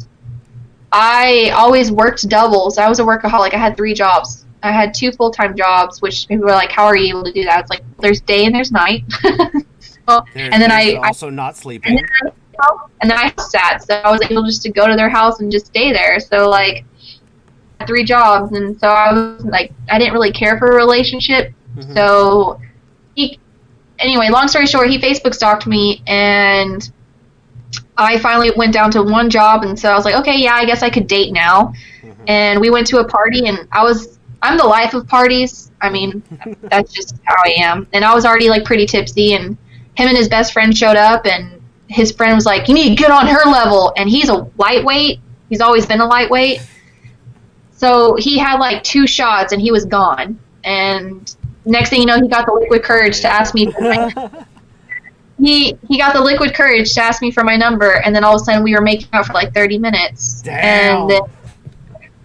I always worked doubles. I was a workaholic. I had 3 jobs. I had 2 full-time jobs, which people were like, "How are you able to do that?" It's like there's day and there's night. So, and then There's I also not and then sleeping. I sat, so I was able just to go to their house and just stay there. So Hmm. like, I had 3 jobs, and so I was like, I didn't really care for a relationship. Hmm. So he, anyway, long story short, he Facebook stalked me, and I finally went down to 1 job, and so I was like, okay, yeah, I guess I could date now. Hmm. And we went to a party, and I'm the life of parties. I mean, Hmm. that's just how I am. And I was already like pretty tipsy, and him and his best friend showed up, and his friend was like, "You need to get on her level." And he's a lightweight. He's always been a lightweight. So he had like 2 shots, and he was gone. And next thing you know, he got the liquid Oh courage to ask me for my man. he got the liquid courage to ask me for my number, and then all of a sudden we were making out for like 30 minutes, Damn.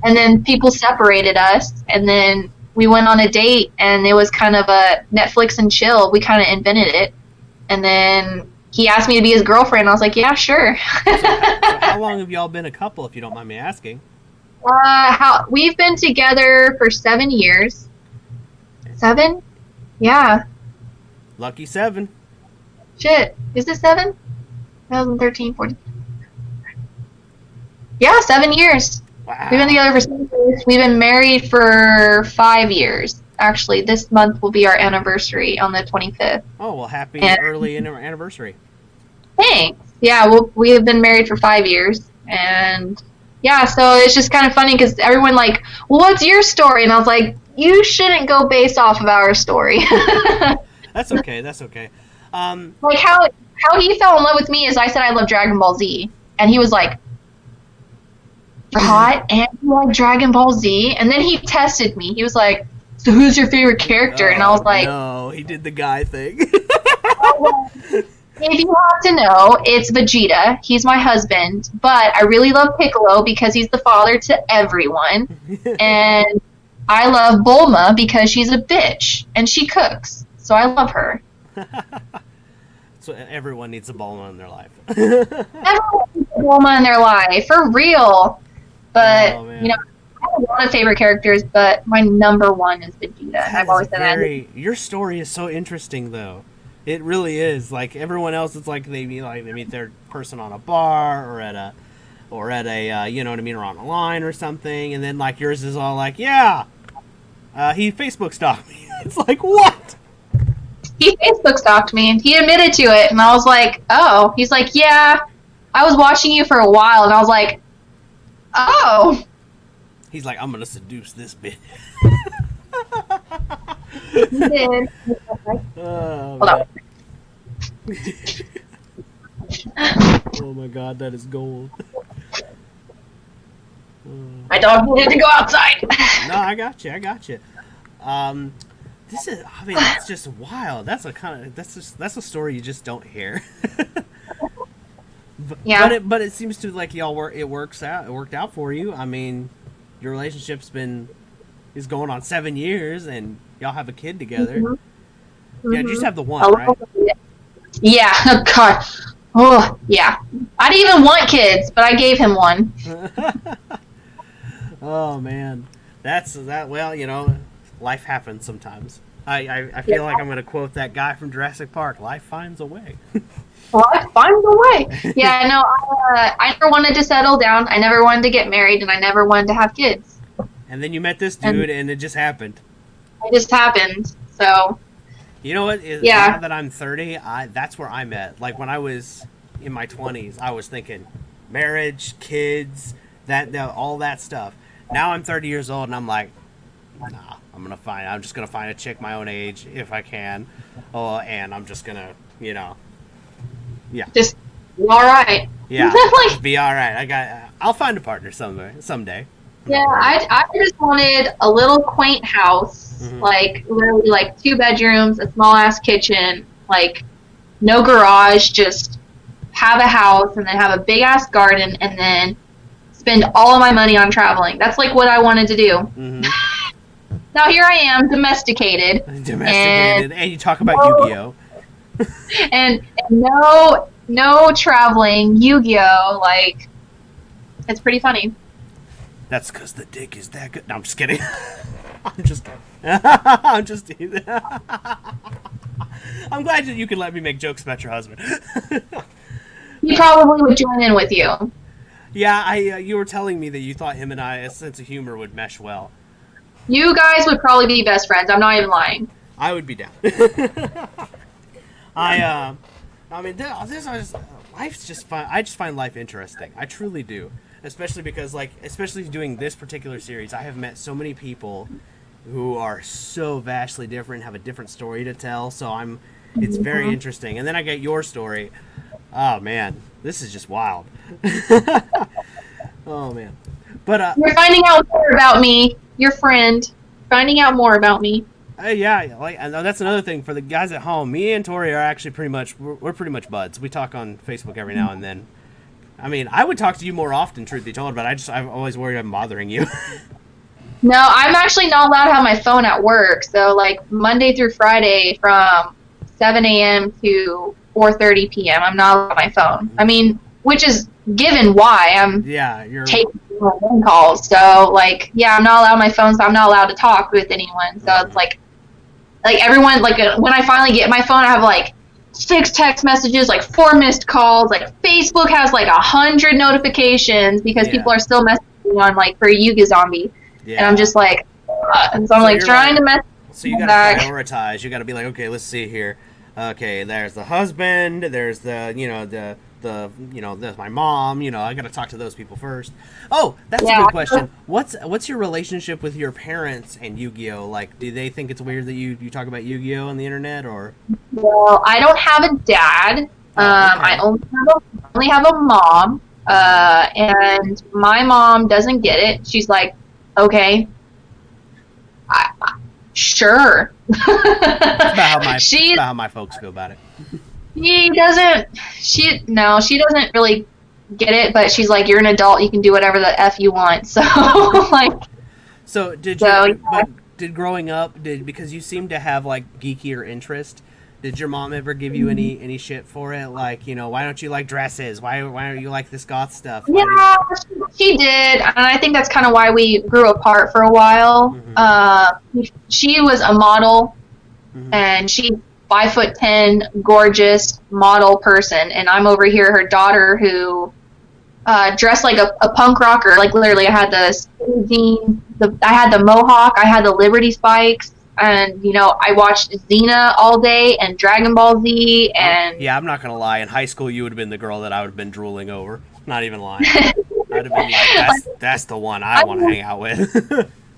and then people separated us, and then we went on a date, and it was kind of a Netflix and chill. We kind of invented it, and then he asked me to be his girlfriend. I was like, yeah, sure. So how long have y'all been a couple, if you don't mind me asking? How we've been together for 7 years. 7? Yeah. Lucky 7. Shit. Is it 7? 2013, 14. Yeah, 7 years. We've been Wow. together for 7 years. We've been married for 5 years. Actually, this month will be our anniversary on the 25th. Oh well, happy And early anniversary. thanks. Yeah, well, we have been married for 5 years, and yeah, so it's just kind of funny because everyone like, well, what's your story? And I was like, you shouldn't go based off of our story. That's okay. That's okay. Like how he fell in love with me is I said I love Dragon Ball Z, and he was like, "You're hot and you like Dragon Ball Z," and then he tested me. He was like, "So who's your favorite character?" And I Oh was like, no, he did the guy thing. "Oh, well, if you want to know, it's Vegeta. He's my husband, but I really love Piccolo because he's the father to everyone. And I love Bulma because she's a bitch and she cooks. So I love her." So everyone needs a Bulma in their life. Everyone needs Bulma in their life, for real. But, Oh you know, man, I have a lot of favorite characters, but my number one is Vegeta. And that I've is always said that. very. Your story is so interesting, though. It really is. Like everyone else, it's like they meet their person on a bar or at a you know what I mean, or on a line or something, and then like yours is all like, yeah, he Facebook stalked me. It's like what? He Facebook stalked me and he admitted to it. And I was like, oh. He's like, yeah, I was watching you for a while. And I was like, oh. He's like, I'm gonna seduce this bitch. He did. Oh Hold man. on. Oh my god, that is gold. My dog needed to go outside. No, I got you. I got you. Um, this is. I mean, that's just wild. That's a kind of. That's a story you just don't hear. Yeah. But it seems to like y'all work. It works out. It worked out for you. I mean, your relationship's is going on 7 years, and y'all have a kid together. Mm-hmm. Yeah, you just have the one, right? Yeah. Oh, God. Oh, yeah. I didn't even want kids, but I gave him one. Oh man, that's that. Well, life happens sometimes. I feel like I'm gonna quote that guy from Jurassic Park. Life finds a way. Life finds a way. Yeah, no, I never wanted to settle down. I never wanted to get married, and I never wanted to have kids. And then you met this dude, and it just happened. It just happened. So. You know what? Now that I'm 30, that's where I'm at. Like when I was in my 20s, I was thinking marriage, kids, all that stuff. Now I'm 30 years old, and I'm like, nah, I'm just gonna find a chick my own age if I can. Oh, and I'm just gonna, yeah. Just be all right. Yeah, be all right. I'll find a partner someday. Yeah, I just wanted a little quaint house, like literally like 2 bedrooms, a small ass kitchen, like no garage, just have a house and then have a big ass garden and then spend all of my money on traveling. That's like what I wanted to do. Mm-hmm. Now here I am, domesticated. And you talk about Yu-Gi-Oh. and no traveling, Yu-Gi-Oh, like it's pretty funny. That's because the dick is that good. No, I'm just kidding. I'm just kidding. I'm just teasing. I'm glad that you can let me make jokes about your husband. He probably would join in with you. Yeah, you were telling me that you thought him and a sense of humor would mesh well. You guys would probably be best friends. I'm not even lying. I would be down. Life's just fun. I just find life interesting. I truly do. Especially because, especially doing this particular series, I have met so many people who are so vastly different, have a different story to tell. So it's very interesting. And then I get your story. Oh man, this is just wild. Oh man, but you're finding out more about me, your friend, finding out more about me. Yeah, and that's another thing for the guys at home. Me and Tori are actually we're pretty much buds. We talk on Facebook every now and then. I mean, I would talk to you more often, truth be told, but I'm always worried I'm bothering you. No, I'm actually not allowed to have my phone at work. So, like, Monday through Friday from 7 a.m. to 4:30 p.m., I'm not allowed my phone. I mean, which is given why I'm taking phone calls. So, like, yeah, I'm not allowed my phone, so I'm not allowed to talk with anyone. So it's like everyone, when I finally get my phone, I have, 6 text messages, 4 missed calls, Facebook has 100 notifications because people are still messaging on for Yuga Zombie, and I'm just and so I'm trying to mess. So you gotta prioritize. You gotta be okay, let's see here. Okay, there's the husband. There's there's my mom. I gotta talk to those people first. Oh, that's a good question. What's your relationship with your parents and Yu-Gi-Oh? Do they think it's weird that you talk about Yu-Gi-Oh on the internet, or? Well, I don't have a dad. Okay. I only have a mom. And my mom doesn't get it. She's like, okay, sure. That's about how my folks feel about it. She doesn't really get it, but she's like, you're an adult, you can do whatever the F you want. So, did growing up, because you seem to have, geekier interest, did your mom ever give you any shit for it? Why don't you like dresses? Why don't you like this goth stuff? Yeah, she did, and I think that's kind of why we grew apart for a while. Mm-hmm. She was a model, and she's 5'10", gorgeous model person, and I'm over here, her daughter, who dressed like a punk rocker. Literally, I had the skinny jeans, I had the mohawk, I had the Liberty spikes, and I watched Xena all day and Dragon Ball Z. And yeah, I'm not gonna lie. In high school, you would have been the girl that I would have been drooling over. Not even lying. I'd have been that's the one I want to hang out with.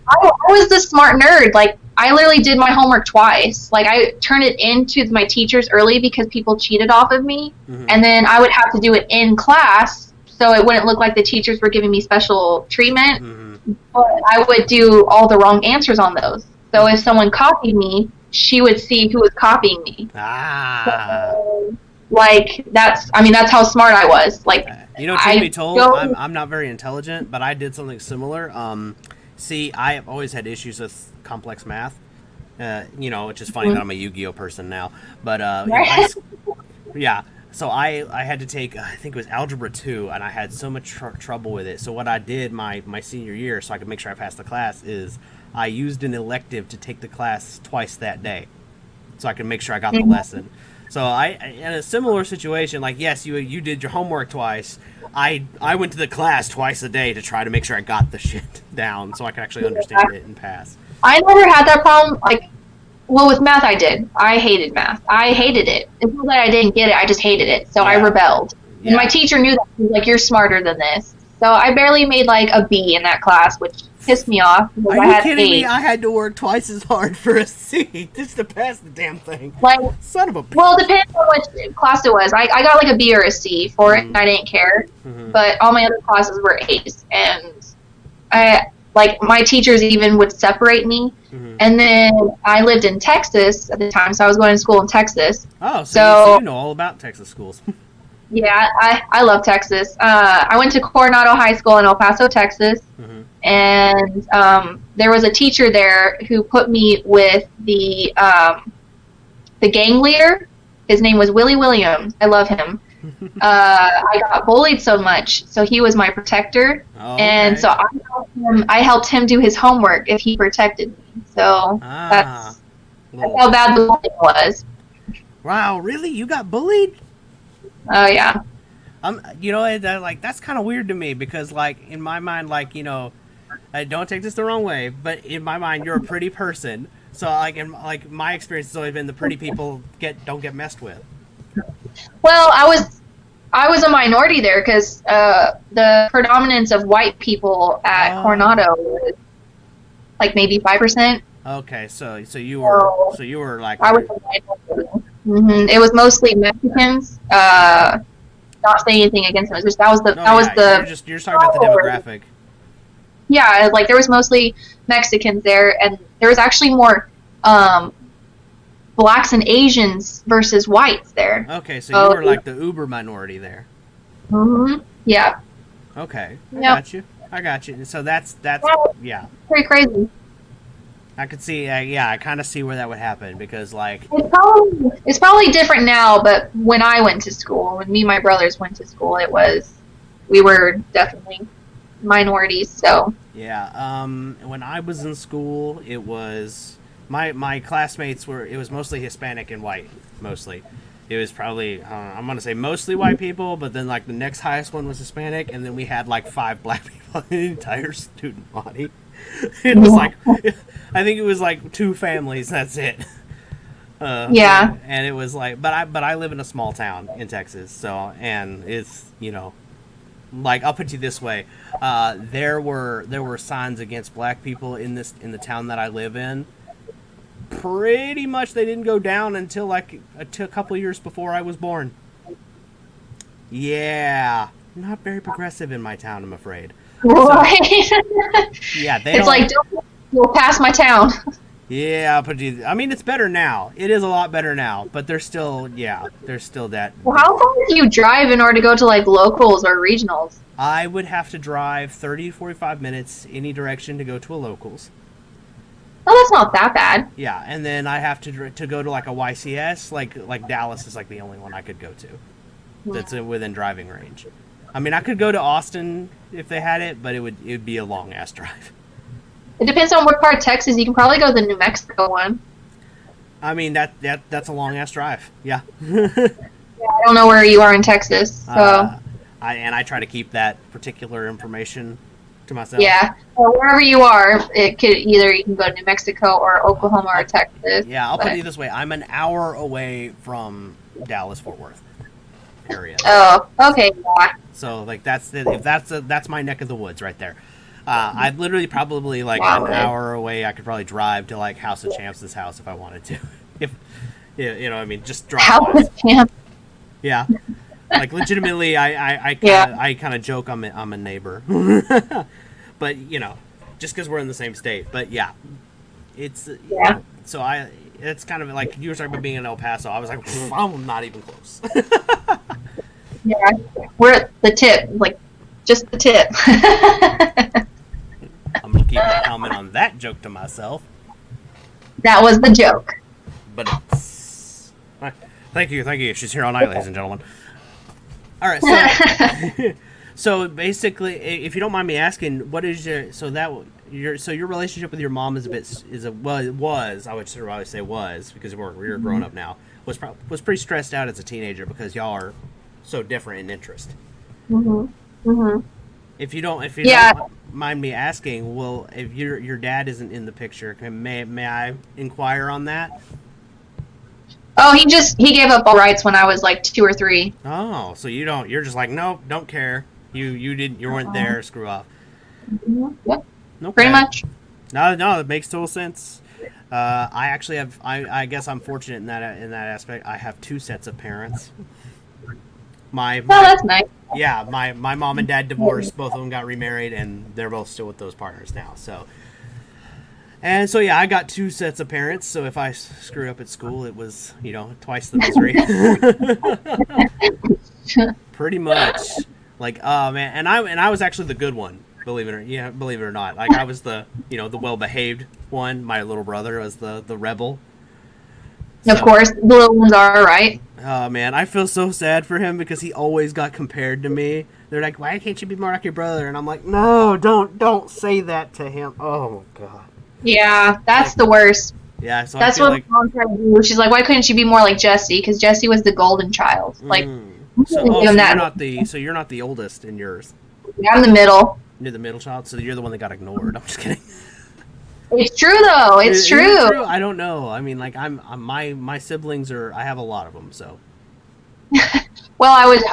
I was the smart nerd. I literally did my homework twice. I turned it into my teachers early because people cheated off of me. Mm-hmm. And then I would have to do it in class so it wouldn't look like the teachers were giving me special treatment. Mm-hmm. But I would do all the wrong answers on those. So if someone copied me, she would see who was copying me. Ah. So, that's how smart I was. You know, truth be told, I'm not very intelligent, but I did something similar. See, I have always had issues with complex math. You know, which is funny that I'm a Yu-Gi-Oh person now. But yeah, so I had to take I think it was Algebra 2, and I had so much trouble with it. So what I did my senior year, so I could make sure I passed the class, is I used an elective to take the class twice that day, so I could make sure I got the lesson. So in a similar situation, like, yes, you did your homework twice. I went to the class twice a day to try to make sure I got the shit down so I could actually understand it and pass. I never had that problem. Like, well, with math, I did. I hated math. I hated it. It's not that I didn't get it. I just hated it. So I rebelled. Yeah. And my teacher knew that. He was like, you're smarter than this. So I barely made like a B in that class, which pissed me off. Are you kidding me? I had to work twice as hard for a C just to pass the damn thing. Like, son of a bitch. Well, it depends on which class it was. I got like a B or a C for it, and I didn't care. But all my other classes were A's. And my teachers even would separate me. And then I lived in Texas at the time, so I was going to school in Texas. Oh, so you know all about Texas schools. Yeah, I love Texas. I went to Coronado High School in El Paso, Texas, and there was a teacher there who put me with the gang leader. His name was Willie Williams. I love him. I got bullied so much, so he was my protector, and so I helped him do his homework if he protected me. So that's how bad the bullying was. Wow, really? You got bullied? Oh yeah. You know, like that's kind of weird to me because, like, in my mind, like, you know, don't take this the wrong way, but in my mind, you're a pretty person. So, like, my experience has always been the pretty people don't get messed with. Well, I was a minority there because the predominance of white people at Coronado was like maybe 5%. Okay, so you were like I was a minority. It was mostly Mexicans. Not saying anything against them. That was the. You're talking about the demographic. Yeah, like there was mostly Mexicans there, and there was actually more blacks and Asians versus whites there. Okay, so you were like the uber minority there. Yeah. Okay, I got you. So that's yeah. Pretty crazy. I could see, I kind of see where that would happen because, like, it's probably different now. But when I went to school, when me and my brothers went to school, we were definitely minorities. So yeah, when I was in school, it was my classmates it was mostly Hispanic and white, mostly. It was probably I'm gonna say mostly white people, but then like the next highest one was Hispanic, and then we had like 5 black people in the entire student body. It was like, I think it was like 2 families. That's it. Yeah. And it was like, but I live in a small town in Texas, so, and it's, you know, like, I'll put you this way, there were signs against black people in the town that I live in. Pretty much they didn't go down until a couple of years before I was born. Yeah, not very progressive in my town, I'm afraid. Right. So, yeah, it's like, don't go past my town. Yeah, but I mean, it's better now. It is a lot better now, but there's still that. Well, how far do you drive in order to go to like locals or regionals? I would have to drive 30 to 45 minutes any direction to go to a locals. Oh, that's not that bad. Yeah, and then I have to go to like a YCS, like Dallas is like the only one I could go to that's within driving range. I mean, I could go to Austin if they had it, but it would be a long ass drive. It depends on what part of Texas. You can probably go to the New Mexico one. I mean, that's a long ass drive. Yeah. Yeah, I don't know where you are in Texas, so. I try to keep that particular information to myself. Yeah. Well, wherever you are, you can go to New Mexico or Oklahoma or Texas. Yeah, I'll put it this way: I'm an hour away from Dallas-Fort Worth area. Oh, okay. Yeah. So like that's my neck of the woods right there. I'd literally probably like an hour away. I could probably drive to like House of Champs' house if I wanted to. If you know, I mean, just drive. House of Champs. Yeah, like legitimately, I kind of joke I'm a neighbor, but you know, just because we're in the same state. But yeah, it's you know, so it's kind of like you were talking about being in El Paso. I was like, I'm not even close. Yeah, we're at the tip, like just the tip. I'm gonna keep my comment on that joke to myself. That was the joke. But it's... Thank you. She's here all night, ladies and gentlemen. All right, so so basically, if you don't mind me asking, what is your your relationship with your mom is was I would probably say was, because we're grown up now, was pretty stressed out as a teenager because y'all are so different in interest. If you don't mind me asking, well, if your dad isn't in the picture, may I inquire on that? Oh, he gave up all rights when I was like 2 or 3. Oh, so you're just like, nope, don't care. You weren't there. Screw off. Yep. Okay. Pretty much. No, it makes total sense. I actually have. I guess I'm fortunate in that aspect. I have 2 sets of parents. That's nice. Yeah, my mom and dad divorced. Both of them got remarried, and they're both still with those partners now. So yeah, I got 2 sets of parents. So if I screwed up at school, it was twice the misery. Pretty much. Like, oh man, and I was actually the good one. Believe it or not. Like I was the the well behaved one. My little brother was the rebel. Of course, the little ones are, right? Oh man, I feel so sad for him because he always got compared to me. They're like, "Why can't you be more like your brother?" And I'm like, "No, don't say that to him." Oh god. Yeah, that's the worst. Yeah, so that's what mom tried to do. She's like, "Why couldn't you be more like Jesse?" Because Jesse was the golden child. Like, so you're not the oldest in yours. Yeah, I'm the middle. You're the middle child, so you're the one that got ignored. I'm just kidding. It's true though. It's true. I don't know. I mean, like my siblings are. I have a lot of them, so. Well, I was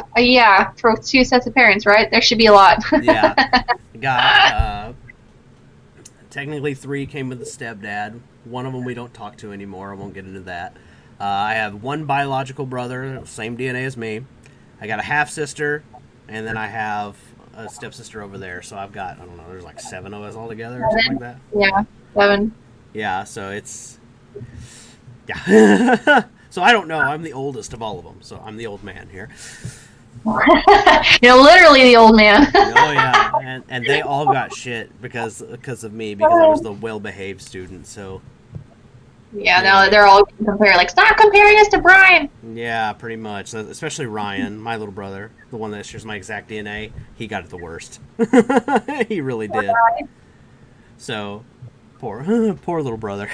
for 2 sets of parents, right? There should be a lot. Yeah, got technically 3 came with a stepdad. One of them we don't talk to anymore. I won't get into that. I have 1 biological brother, same DNA as me. I got a half sister, and then I have a stepsister over there. So I've got, I don't know, there's like 7 of us all together or something like that. Yeah, 7. Yeah, so it's yeah. So I don't know. I'm the oldest of all of them, so I'm the old man here. You're literally the old man. Oh yeah, and they all got shit because of me, because I was the well-behaved student. So yeah, now they're all comparing. Like, stop comparing us to Brian. Yeah, pretty much. Especially Ryan, my little brother, the one that shares my exact DNA. He got it the worst. He really did. So poor little brother.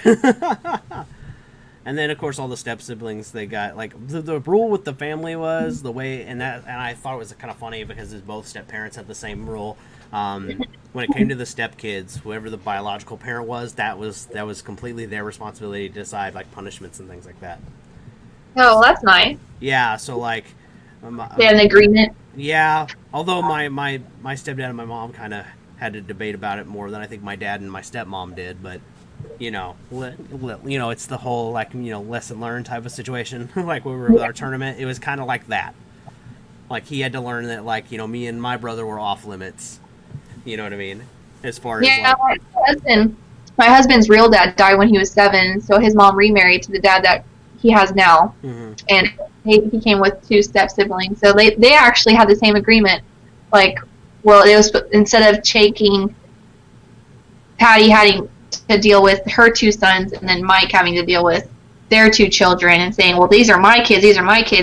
And then, of course, all the step siblings, they got, like, the rule with the family was the way, and I thought it was kind of funny because both step parents had the same rule. When it came to the step kids, whoever the biological parent was, that was completely their responsibility to decide, like, punishments and things like that. Oh, that's nice. Yeah, so, like... they had an agreement? Yeah, although my stepdad and my mom kind of had to debate about it more than I think my dad and my stepmom did, but... it's the whole, like, lesson learned type of situation. Like, when we were with our tournament, it was kind of like that. Like, he had to learn that, like, me and my brother were off limits. You know what I mean? As far as, like... My husband's real dad died when he was 7, so his mom remarried to the dad that he has now. Mm-hmm. And he came with 2 step siblings. So they actually had the same agreement. Like, well, it was, instead of taking Patty having to deal with her 2 sons, and then Mike having to deal with their 2 children, and saying, well, these are my kids,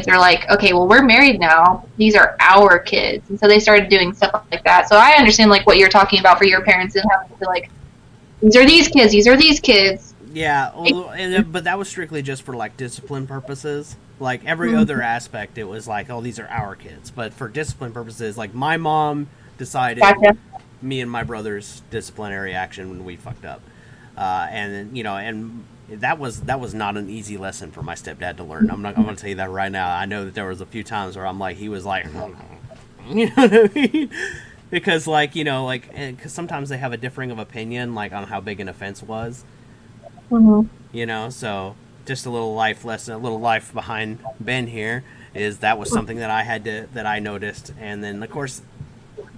they're like, okay, well, we're married now, these are our kids. And so they started doing stuff like that. So I understand, like, what you're talking about for your parents, and having to, like, these are these kids. Yeah, but that was strictly just for, like, discipline purposes. Like, every other aspect, it was like, oh, these are our kids. But for discipline purposes, like, my mom decided me and my brother's disciplinary action when we fucked up. And that was not an easy lesson for my stepdad to learn. I'm going to tell you that right now. I know that there was a few times where I'm like, he was like, you know what I mean? Because, like, because sometimes they have a differing of opinion, like, on how big an offense was. Mm-hmm. So just a little life lesson, a little life behind Ben here is that was something that I noticed. And then, of course,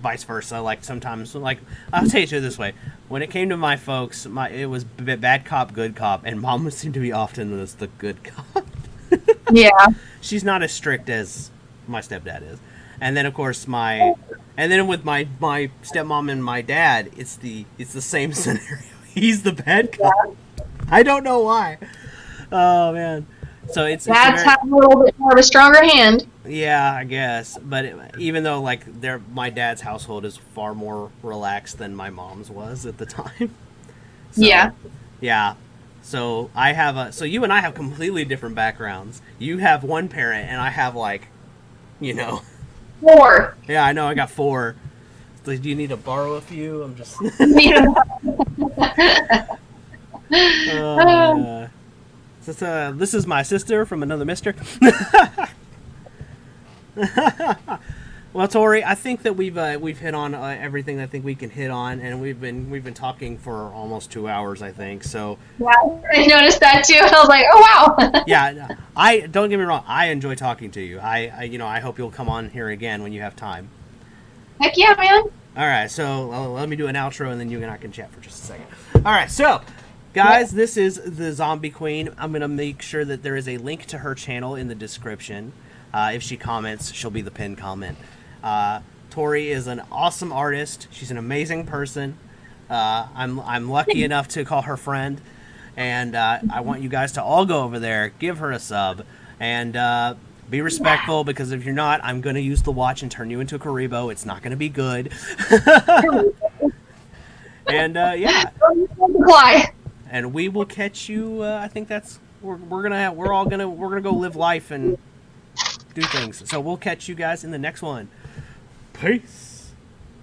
vice versa. Like, sometimes, like, I'll tell you this way. When it came to my folks, it was bad cop, good cop, and Mom seemed to be often the good cop. Yeah. She's not as strict as my stepdad is. And then of course and then with my stepmom and my dad, it's the same scenario. He's the bad guy. Yeah. I don't know why. Oh man. So dads have a little bit more of a stronger hand. Yeah, I guess. But even though like my dad's household is far more relaxed than my mom's was at the time. So, yeah. Yeah. So so you and I have completely different backgrounds. You have one parent, and I have like, 4. Yeah, I know. I got 4. Do you need to borrow a few? I'm just. This is my sister from another mister. Well, Tori, I think that we've hit on everything I think we can hit on, and we've been talking for almost 2 hours, I think. So yeah, I noticed that too, and I was like, oh wow. Yeah, I don't get me wrong. I enjoy talking to you. I hope you'll come on here again when you have time. Heck yeah, man. All right, so let me do an outro, and then you and I can chat for just a second. All right, so. Guys, this is the Zombie Queen. I'm going to make sure that there is a link to her channel in the description. If she comments, she'll be the pinned comment. Tori is an awesome artist. She's an amazing person. I'm lucky enough to call her friend. And I want you guys to all go over there, give her a sub, and be respectful, because if you're not, I'm going to use the watch and turn you into a Karibo. It's not going to be good. And, yeah. And we will catch you. I think we're gonna go live life and do things. So we'll catch you guys in the next one. Peace.